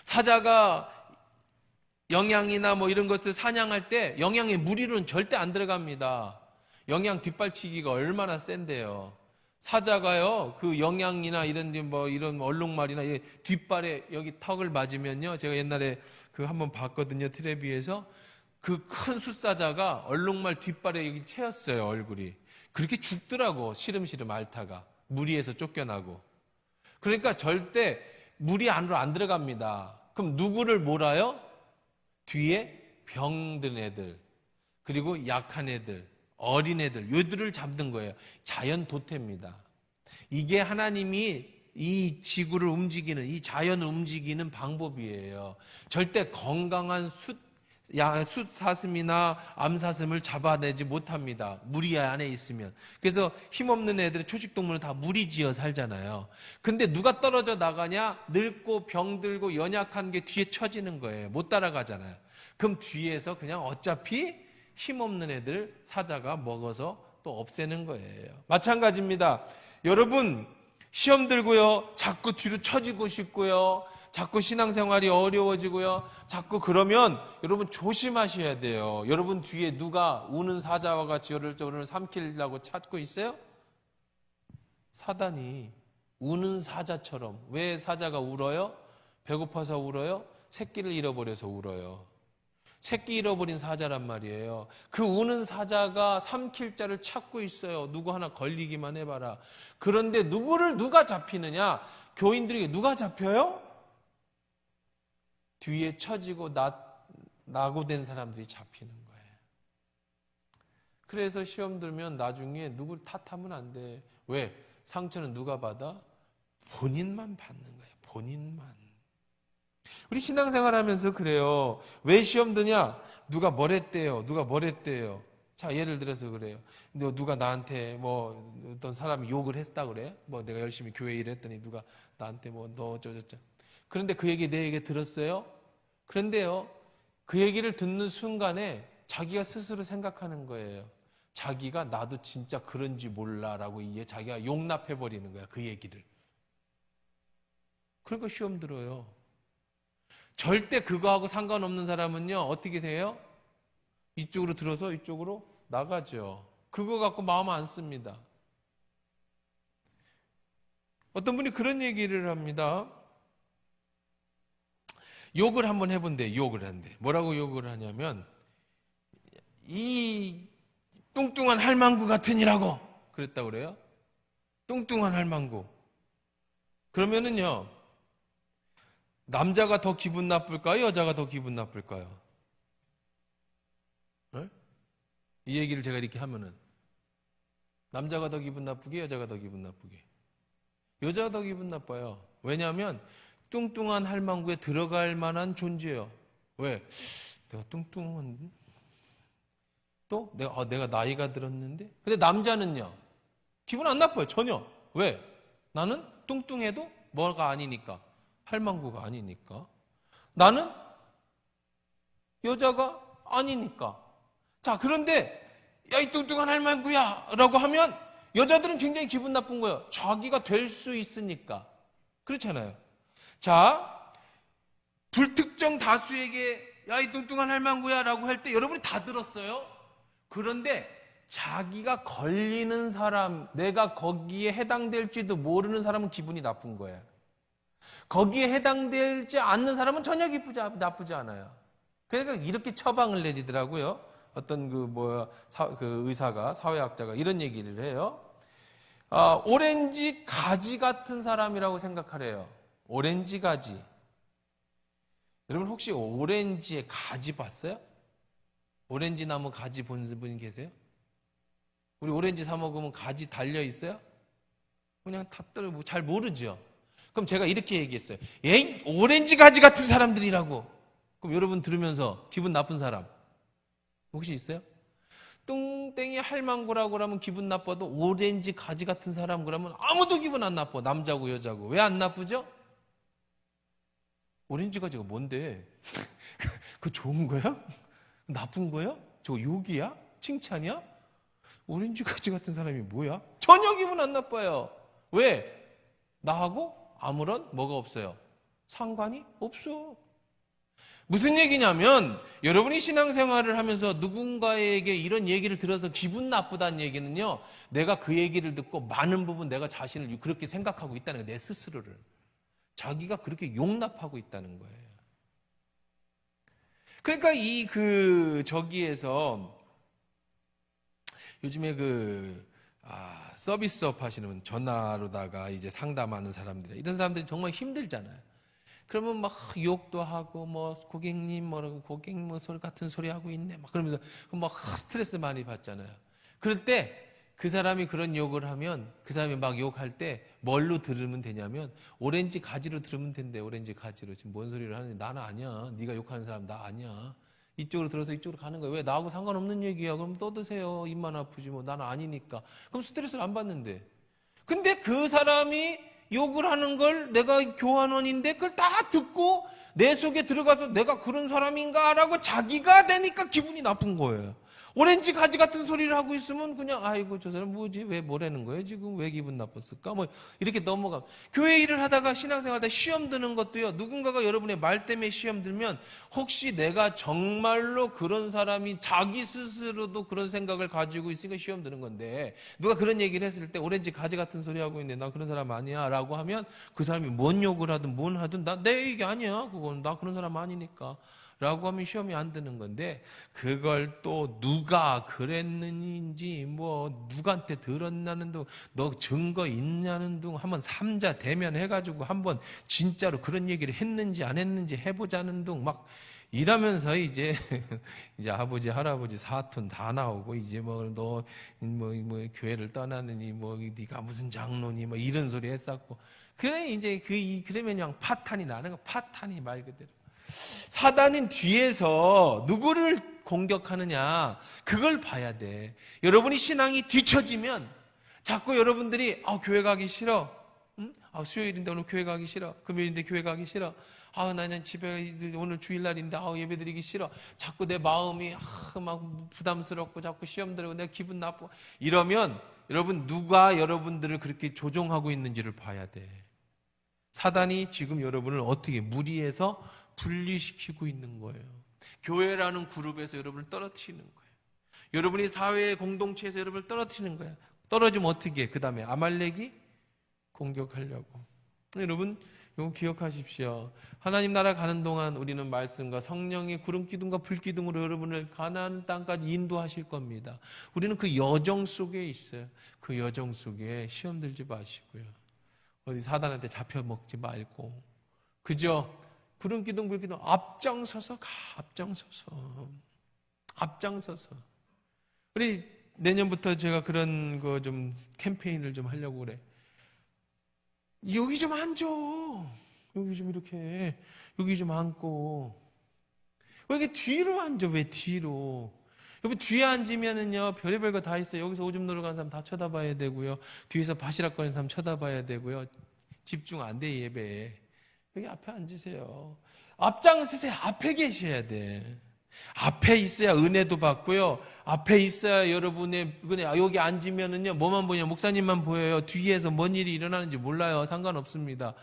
사자가 영양이나 뭐 이런 것을 사냥할 때 영양의 무리로는 절대 안 들어갑니다. 영양 뒷발치기가 얼마나 센데요. 사자가요, 그 영양이나 이런 얼룩말이나 뒷발에 여기 턱을 맞으면요, 제가 옛날에 그 한번 봤거든요, 텔레비에서. 그 큰 숫사자가 얼룩말 뒷발에 여기 채였어요, 얼굴이. 그렇게 죽더라고, 시름시름 앓다가. 무리에서 쫓겨나고. 그러니까 절대 무리 안으로 안 들어갑니다. 그럼 누구를 몰아요? 뒤에 병든 애들, 그리고 약한 애들, 어린 애들, 요들을 잡는 거예요. 자연 도태입니다. 이게 하나님이 이 지구를 움직이는, 이 자연을 움직이는 방법이에요. 절대 건강한 숫사슴이나 암사슴을 잡아내지 못합니다. 무리 안에 있으면. 그래서 힘없는 애들은, 초식동물은 다 무리지어 살잖아요. 근데 누가 떨어져 나가냐? 늙고 병들고 연약한 게 뒤에 처지는 거예요. 못 따라가잖아요. 그럼 뒤에서 그냥 어차피 힘없는 애들 사자가 먹어서 또 없애는 거예요. 마찬가지입니다. 여러분, 시험 들고요, 자꾸 뒤로 처지고 싶고요, 자꾸 신앙생활이 어려워지고요, 자꾸 그러면 여러분 조심하셔야 돼요. 여러분 뒤에 누가 우는 사자와 같이 여러분을 삼키려고 찾고 있어요? 사단이 우는 사자처럼. 왜 사자가 울어요? 배고파서 울어요? 새끼를 잃어버려서 울어요. 새끼 잃어버린 사자란 말이에요. 그 우는 사자가 삼킬 자를 찾고 있어요. 누구 하나 걸리기만 해봐라. 그런데 누가 잡히느냐? 교인들에게 누가 잡혀요? 뒤에 처지고 낙오된 사람들이 잡히는 거예요. 그래서 시험 들면 나중에 누굴 탓하면 안 돼. 왜? 상처는 누가 받아? 본인만 받는 거예요. 본인만. 우리 신앙생활 하면서 그래요. 왜 시험 드냐? 누가 뭐랬대요. 누가 뭐랬대요. 자, 예를 들어서 그래요. 누가 나한테 어떤 사람이 욕을 했다 그래? 내가 열심히 교회 일했더니 누가 나한테 너 어쩌저쩌. 그런데 그 얘기 내 얘기 들었어요? 그런데요, 그 얘기를 듣는 순간에 자기가 스스로 생각하는 거예요. 자기가 나도 진짜 그런지 몰라라고 자기가 용납해버리는 거야, 그 얘기를. 그러니까 시험 들어요. 절대 그거하고 상관없는 사람은요, 어떻게 돼요? 이쪽으로 들어서 이쪽으로 나가죠. 그거 갖고 마음 안 씁니다. 어떤 분이 그런 얘기를 합니다. 욕을 한번 해본대. 욕을 한대. 뭐라고 욕을 하냐면, 이 뚱뚱한 할망구 같으니라고 그랬다고 그래요. 뚱뚱한 할망구. 그러면은요, 남자가 더 기분 나쁠까요? 여자가 더 기분 나쁠까요? 네? 이 얘기를 제가 이렇게 하면은 남자가 더 기분 나쁘게, 여자가 더 기분 나쁘게. 여자가 더 기분 나빠요. 왜냐하면 뚱뚱한 할망구에 들어갈 만한 존재예요. 왜? 내가 뚱뚱한, 또 내가 나이가 들었는데. 근데 남자는요, 기분 안 나빠요. 전혀. 왜? 나는 뚱뚱해도 뭐가 아니니까, 할망구가 아니니까. 나는 여자가 아니니까. 자, 그런데 야, 이 뚱뚱한 할망구야 라고 하면 여자들은 굉장히 기분 나쁜 거예요. 자기가 될 수 있으니까. 그렇잖아요. 자, 불특정 다수에게 야, 이 뚱뚱한 할망구야 라고 할 때 여러분이 다 들었어요. 그런데 자기가 걸리는 사람, 내가 거기에 해당될지도 모르는 사람은 기분이 나쁜 거예요. 거기에 해당되지 않는 사람은 전혀 나쁘지 않아요. 그러니까 이렇게 처방을 내리더라고요. 어떤 그 의사가, 사회학자가 이런 얘기를 해요. 오렌지 가지 같은 사람이라고 생각하래요. 오렌지 가지. 여러분 혹시 오렌지의 가지 봤어요? 오렌지 나무 가지 본 분 계세요? 우리 오렌지 사 먹으면 가지 달려 있어요? 그냥 탑들 잘 모르죠. 그럼 제가 이렇게 얘기했어요. 에이, 오렌지 가지 같은 사람들이라고. 그럼 여러분 들으면서 기분 나쁜 사람 혹시 있어요? 뚱땡이 할망구라고 그러면 기분 나빠도 오렌지 가지 같은 사람 그러면 아무도 기분 안 나빠. 남자고 여자고. 왜 안 나쁘죠? 오렌지 가지가 뭔데? 그거 좋은 거야? 나쁜 거야? 저거 욕이야? 칭찬이야? 오렌지 가지 같은 사람이 뭐야? 전혀 기분 안 나빠요. 왜? 나하고 아무런 뭐가 없어요. 상관이 없어. 무슨 얘기냐면 여러분이 신앙생활을 하면서 누군가에게 이런 얘기를 들어서 기분 나쁘다는 얘기는요, 내가 그 얘기를 듣고 많은 부분 내가 자신을 그렇게 생각하고 있다는 거예요. 내 스스로를. 자기가 그렇게 용납하고 있다는 거예요. 그러니까 저기에서 요즘에 서비스업 하시는 분, 전화로다가 이제 상담하는 사람들, 이런 사람들이 정말 힘들잖아요. 그러면 막 욕도 하고, 고객님, 고객 소리 같은 소리 하고 있네. 막 그러면서 막 스트레스 많이 받잖아요. 그럴 때 그 사람이 그런 욕을 하면, 그 사람이 막 욕할 때 뭘로 들으면 되냐면, 오렌지 가지로 들으면 된대. 오렌지 가지로. 지금 뭔 소리를 하는지 나는 아니야. 네가 욕하는 사람 나 아니야. 이쪽으로 들어서 이쪽으로 가는 거야. 왜? 나하고 상관없는 얘기야. 그럼 떠드세요. 입만 아프지 뭐. 나는 아니니까. 그럼 스트레스를 안 받는데. 근데 그 사람이 욕을 하는 걸 내가 교환원인데 그걸 다 듣고 내 속에 들어가서 내가 그런 사람인가라고 자기가 되니까 기분이 나쁜 거예요. 오렌지 가지 같은 소리를 하고 있으면 그냥 아이고 저 사람 뭐지? 왜 뭐라는 거예요? 지금 왜 기분 나빴을까? 뭐 이렇게 넘어가. 교회 일을 하다가 신앙생활 하다 시험 드는 것도요. 누군가가 여러분의 말 때문에 시험 들면 혹시 내가 정말로 그런 사람이 자기 스스로도 그런 생각을 가지고 있으니까 시험 드는 건데 누가 그런 얘기를 했을 때 오렌지 가지 같은 소리 하고 있는데 나 그런 사람 아니야 라고 하면 그 사람이 뭔 욕을 하든 뭘 하든 내 얘기 아니야. 그건 나 그런 사람 아니니까. 라고 하면 시험이 안 드는 건데 그걸 또 누가 그랬는지 누구한테 들었나는 둥 너 증거 있냐는 둥 한번 삼자 대면해가지고 한번 진짜로 그런 얘기를 했는지 안 했는지 해보자는 둥 막 이러면서 이제 아버지 할아버지 사촌 다 나오고 이제 너 교회를 떠나느니 네가 무슨 장로니 이런 소리 했었고 그래 이제 그러면 그냥 파탄이 나는 거 파탄이 말 그대로. 사단은 뒤에서 누구를 공격하느냐 그걸 봐야 돼. 여러분이 신앙이 뒤처지면 자꾸 여러분들이 교회 가기 싫어. 응? 수요일인데 오늘 교회 가기 싫어. 금요일인데 교회 가기 싫어. 나는 집에 오늘 주일날인데 예배 드리기 싫어. 자꾸 내 마음이 막 부담스럽고 자꾸 시험 들고 내가 기분 나쁘고 이러면 여러분 누가 여러분들을 그렇게 조종하고 있는지를 봐야 돼. 사단이 지금 여러분을 어떻게 무리해서 분리시키고 있는 거예요. 교회라는 그룹에서 여러분을 떨어뜨리는 거예요. 여러분이 사회의 공동체에서 여러분을 떨어뜨리는 거예요. 떨어지면 어떻게 해? 그 다음에 아말렉이 공격하려고. 여러분 이거 기억하십시오. 하나님 나라 가는 동안 우리는 말씀과 성령의 구름 기둥과 불 기둥으로 여러분을 가나안 땅까지 인도하실 겁니다. 우리는 그 여정 속에 있어요. 그 여정 속에 시험 들지 마시고요. 어디 사단한테 잡혀 먹지 말고 그저 구름 기둥 불 기둥 앞장서서 가. 앞장서서 우리 내년부터 제가 그런 거 좀 캠페인을 좀 하려고 그래. 여기 좀 앉아. 여기 좀 이렇게 여기 좀 앉고 왜 이렇게 뒤로 앉아? 왜 뒤로? 여기 뒤에 앉으면은요 별의별 거 다 있어요. 여기서 오줌 누러 가는 사람 다 쳐다봐야 되고요. 뒤에서 바시락거리는 사람 쳐다봐야 되고요. 집중 안 돼 예배에. 여기 앞에 앉으세요. 앞장서세요. 앞에 계셔야 돼. 앞에 있어야 은혜도 받고요. 앞에 있어야 여러분의 은혜. 여기 앉으면은요 뭐만 보냐? 목사님만 보여요. 뒤에서 뭔 일이 일어나는지 몰라요. 상관없습니다.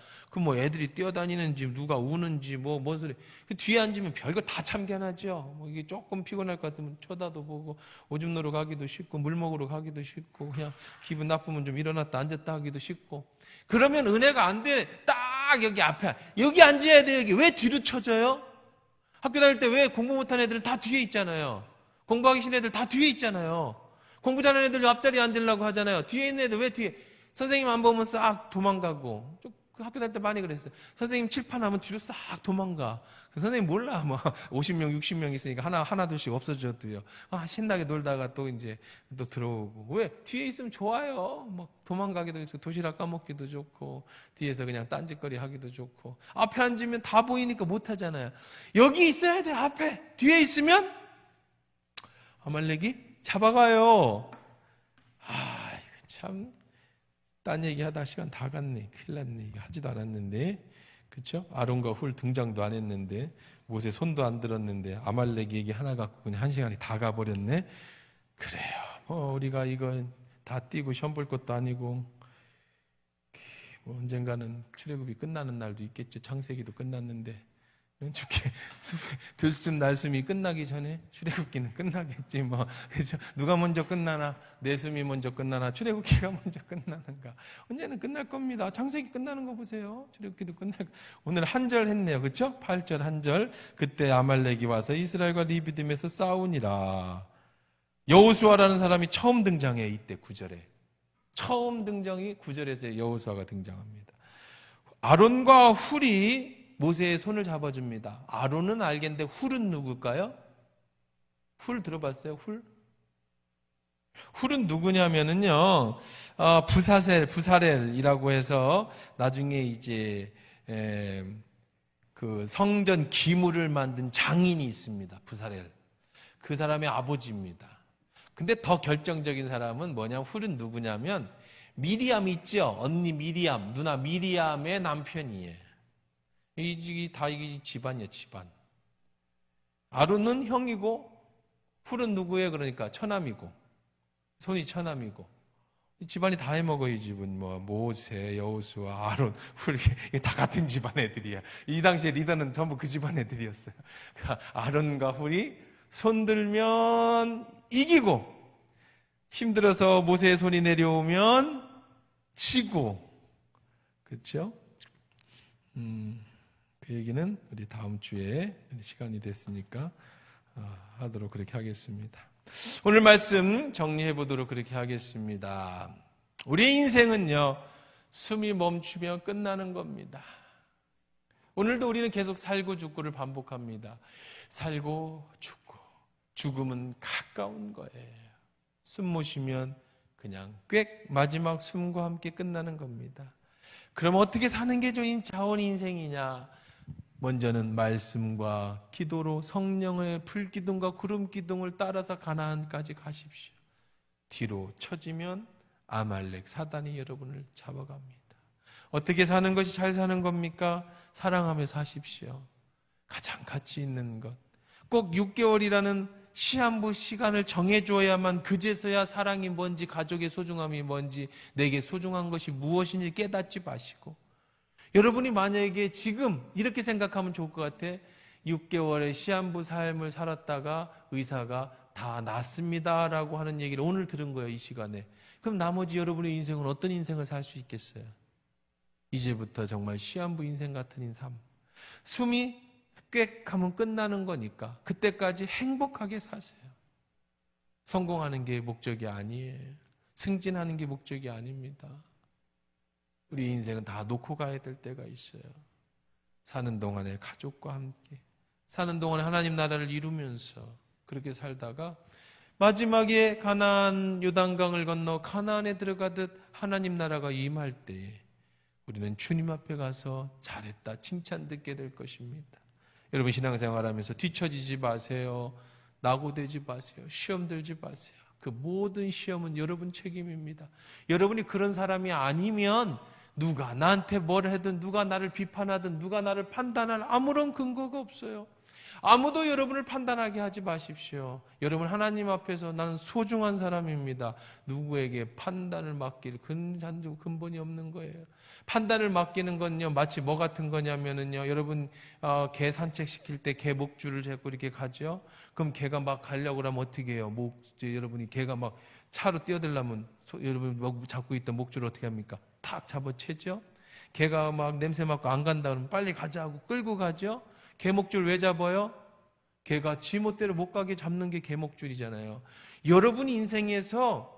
애들이 뛰어다니는지 누가 우는지 뭔 소리. 그 뒤에 앉으면 별거 다 참견하죠. 이게 조금 피곤할 것 같으면 쳐다도 보고 오줌 누러 가기도 쉽고 물 먹으러 가기도 쉽고 그냥 기분 나쁘면 좀 일어났다 앉았다 하기도 쉽고. 그러면 은혜가 안 돼. 딱 여기 앞에 여기 앉아야 돼. 여기 왜 뒤로 쳐져요? 학교 다닐 때 왜 공부 못한 애들은 다 뒤에 있잖아요. 공부하기 싫은 애들 다 뒤에 있잖아요. 공부 잘하는 애들 앞자리에 앉으려고 하잖아요. 뒤에 있는 애들 왜 뒤에? 선생님 안 보면 싹 도망가고. 학교 다닐 때 많이 그랬어요. 선생님 칠판 하면 뒤로 싹 도망가. 선생님 몰라. 50명, 60명 있으니까 하나둘씩 없어져도요. 신나게 놀다가 또 이제 또 들어오고. 왜? 뒤에 있으면 좋아요. 도망가기도 좋고, 도시락 까먹기도 좋고, 뒤에서 그냥 딴짓거리 하기도 좋고. 앞에 앉으면 다 보이니까 못 하잖아요. 여기 있어야 돼, 앞에. 뒤에 있으면 아말렉이 잡아가요. 이거 참. 딴 얘기하다 시간 다 갔네. 큰일 났네. 하지도 않았는데. 그렇죠? 아론과 훌 등장도 안 했는데 모세 손도 안 들었는데 아말렉 얘기 하나 갖고 그냥 한 시간이 다 가버렸네. 그래요. 우리가 이거 다 뛰고 시험 볼 것도 아니고 언젠가는 출애굽이 끝나는 날도 있겠죠. 창세기도 끝났는데 죽게 들숨 날숨이 끝나기 전에 출애굽기는 끝나겠지 뭐. 그죠? 누가 먼저 끝나나? 내 숨이 먼저 끝나나? 출애굽기가 먼저 끝나는가? 언제는 끝날 겁니다. 창세기 끝나는 거 보세요. 출애굽기도 끝날. 오늘 한 절 했네요. 그렇죠? 8절 한 절. 그때 아말렉이 와서 이스라엘과 리비딤에서 싸우니라. 여호수아라는 사람이 처음 등장해. 이때 9절에 처음 등장이 9절에서 여호수아가 등장합니다. 아론과 훌이 모세의 손을 잡아줍니다. 아론은 알겠는데 훌은 누굴까요? 훌 들어봤어요? 훌은 누구냐면은요, 부사렐이라고 해서 나중에 이제 그 성전 기물을 만든 장인이 있습니다. 부사렐. 그 사람의 아버지입니다. 근데 더 결정적인 사람은 뭐냐면 훌은 누구냐면 미리암 있죠? 언니 미리암, 누나 미리암의 남편이에요. 이게 집안이에요, 집안. 아론은 형이고 훌은 누구예요? 그러니까 처남이고 손이 처남이고 집안이 다 해먹어. 이 집은 뭐 모세, 여호수아, 아론, 훌 이게 다 같은 집안 애들이야. 이 당시에 리더는 전부 그 집안 애들이었어요. 아론과 훌이 손들면 이기고 힘들어서 모세의 손이 내려오면 지고. 그렇죠? 그 얘기는 우리 다음 주에 시간이 됐으니까 하도록 그렇게 하겠습니다. 오늘 말씀 정리해 보도록 그렇게 하겠습니다. 우리의 인생은요, 숨이 멈추면 끝나는 겁니다. 오늘도 우리는 계속 살고 죽고를 반복합니다. 살고 죽고, 죽음은 가까운 거예요. 숨 못 쉬면 그냥 꽥 마지막 숨과 함께 끝나는 겁니다. 그럼 어떻게 사는 게 좋은 인생이냐? 먼저는 말씀과 기도로 성령의 불기둥과 구름기둥을 따라서 가나안까지 가십시오. 뒤로 처지면 아말렉 사단이 여러분을 잡아갑니다. 어떻게 사는 것이 잘 사는 겁니까? 사랑하며 사십시오. 가장 가치 있는 것. 꼭 6개월이라는 시한부 시간을 정해줘야만 그제서야 사랑이 뭔지, 가족의 소중함이 뭔지, 내게 소중한 것이 무엇인지 깨닫지 마시고, 여러분이 만약에 지금 이렇게 생각하면 좋을 것 같아. 6개월의 시한부 삶을 살았다가 의사가 다 낫습니다 라고 하는 얘기를 오늘 들은 거예요, 이 시간에. 그럼 나머지 여러분의 인생은 어떤 인생을 살 수 있겠어요? 이제부터 정말 시한부 인생 같은 삶. 숨이 꽥 하면 끝나는 거니까 그때까지 행복하게 사세요. 성공하는 게 목적이 아니에요. 승진하는 게 목적이 아닙니다. 우리 인생은 다 놓고 가야 될 때가 있어요. 사는 동안에 가족과 함께, 사는 동안에 하나님 나라를 이루면서 그렇게 살다가 마지막에 가나안 요단강을 건너 가나안에 들어가듯 하나님 나라가 임할 때에 우리는 주님 앞에 가서 잘했다 칭찬 듣게 될 것입니다. 여러분 신앙생활하면서 뒤처지지 마세요. 낙오되지 마세요. 시험 들지 마세요. 그 모든 시험은 여러분 책임입니다. 여러분이 그런 사람이 아니면 누가 나한테 뭘 하든 누가 나를 비판하든 누가 나를 판단할 아무런 근거가 없어요. 아무도 여러분을 판단하게 하지 마십시오. 여러분 하나님 앞에서 나는 소중한 사람입니다. 누구에게 판단을 맡길 근본이 없는 거예요. 판단을 맡기는 건요 마치 뭐 같은 거냐면은요, 여러분 개 산책시킬 때 개 목줄을 잡고 이렇게 가죠. 그럼 개가 막 가려고 하면 어떻게 해요? 여러분이 개가 막 차로 뛰어들려면 여러분 잡고 있던 목줄을 어떻게 합니까? 탁 잡아채죠. 개가 막 냄새 맡고 안 간다 그러면 빨리 가자 하고 끌고 가죠. 개 목줄 왜 잡아요? 개가 지멋대로 못 가게 잡는 게 개 목줄이잖아요. 여러분이 인생에서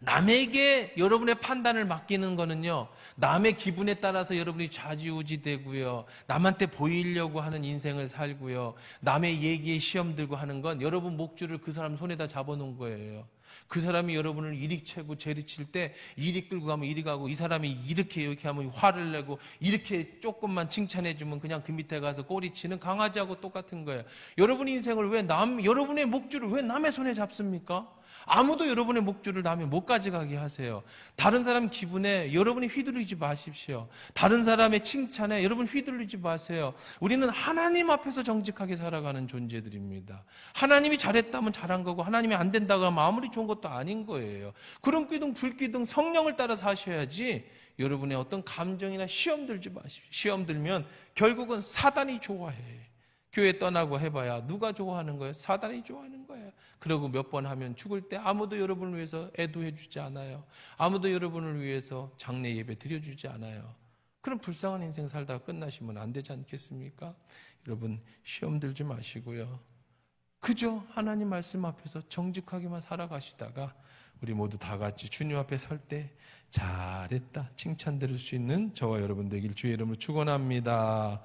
남에게 여러분의 판단을 맡기는 거는요, 남의 기분에 따라서 여러분이 좌지우지 되고요, 남한테 보이려고 하는 인생을 살고요, 남의 얘기에 시험 들고 하는 건 여러분 목줄을 그 사람 손에다 잡아놓은 거예요. 그 사람이 여러분을 이리 채고 저리 칠 때 이리 끌고 가면 이리 가고, 이 사람이 이렇게 하면 화를 내고, 이렇게 조금만 칭찬해주면 그냥 그 밑에 가서 꼬리치는 강아지하고 똑같은 거예요. 여러분 인생을 여러분의 목줄을 왜 남의 손에 잡습니까? 아무도 여러분의 목줄을 남이 못 가져가게 하세요. 다른 사람 기분에 여러분이 휘둘리지 마십시오. 다른 사람의 칭찬에 여러분 휘둘리지 마세요. 우리는 하나님 앞에서 정직하게 살아가는 존재들입니다. 하나님이 잘했다면 잘한 거고, 하나님이 안 된다고 하면 아무리 좋은 것도 아닌 거예요. 구름기둥 불기둥 성령을 따라 사셔야지 여러분의 어떤 감정이나 시험 들지 마십시오. 시험 들면 결국은 사단이 좋아해. 교회 떠나고 해봐야 누가 좋아하는 거예요? 사단이 좋아하는 거예요. 그러고 몇 번 하면 죽을 때 아무도 여러분을 위해서 애도해 주지 않아요. 아무도 여러분을 위해서 장례 예배 드려주지 않아요. 그럼 불쌍한 인생 살다가 끝나시면 안 되지 않겠습니까? 여러분 시험 들지 마시고요. 그저 하나님 말씀 앞에서 정직하게만 살아가시다가 우리 모두 다 같이 주님 앞에 설 때 잘했다 칭찬 들을 수 있는 저와 여러분 되길 주의 이름으로 축원합니다.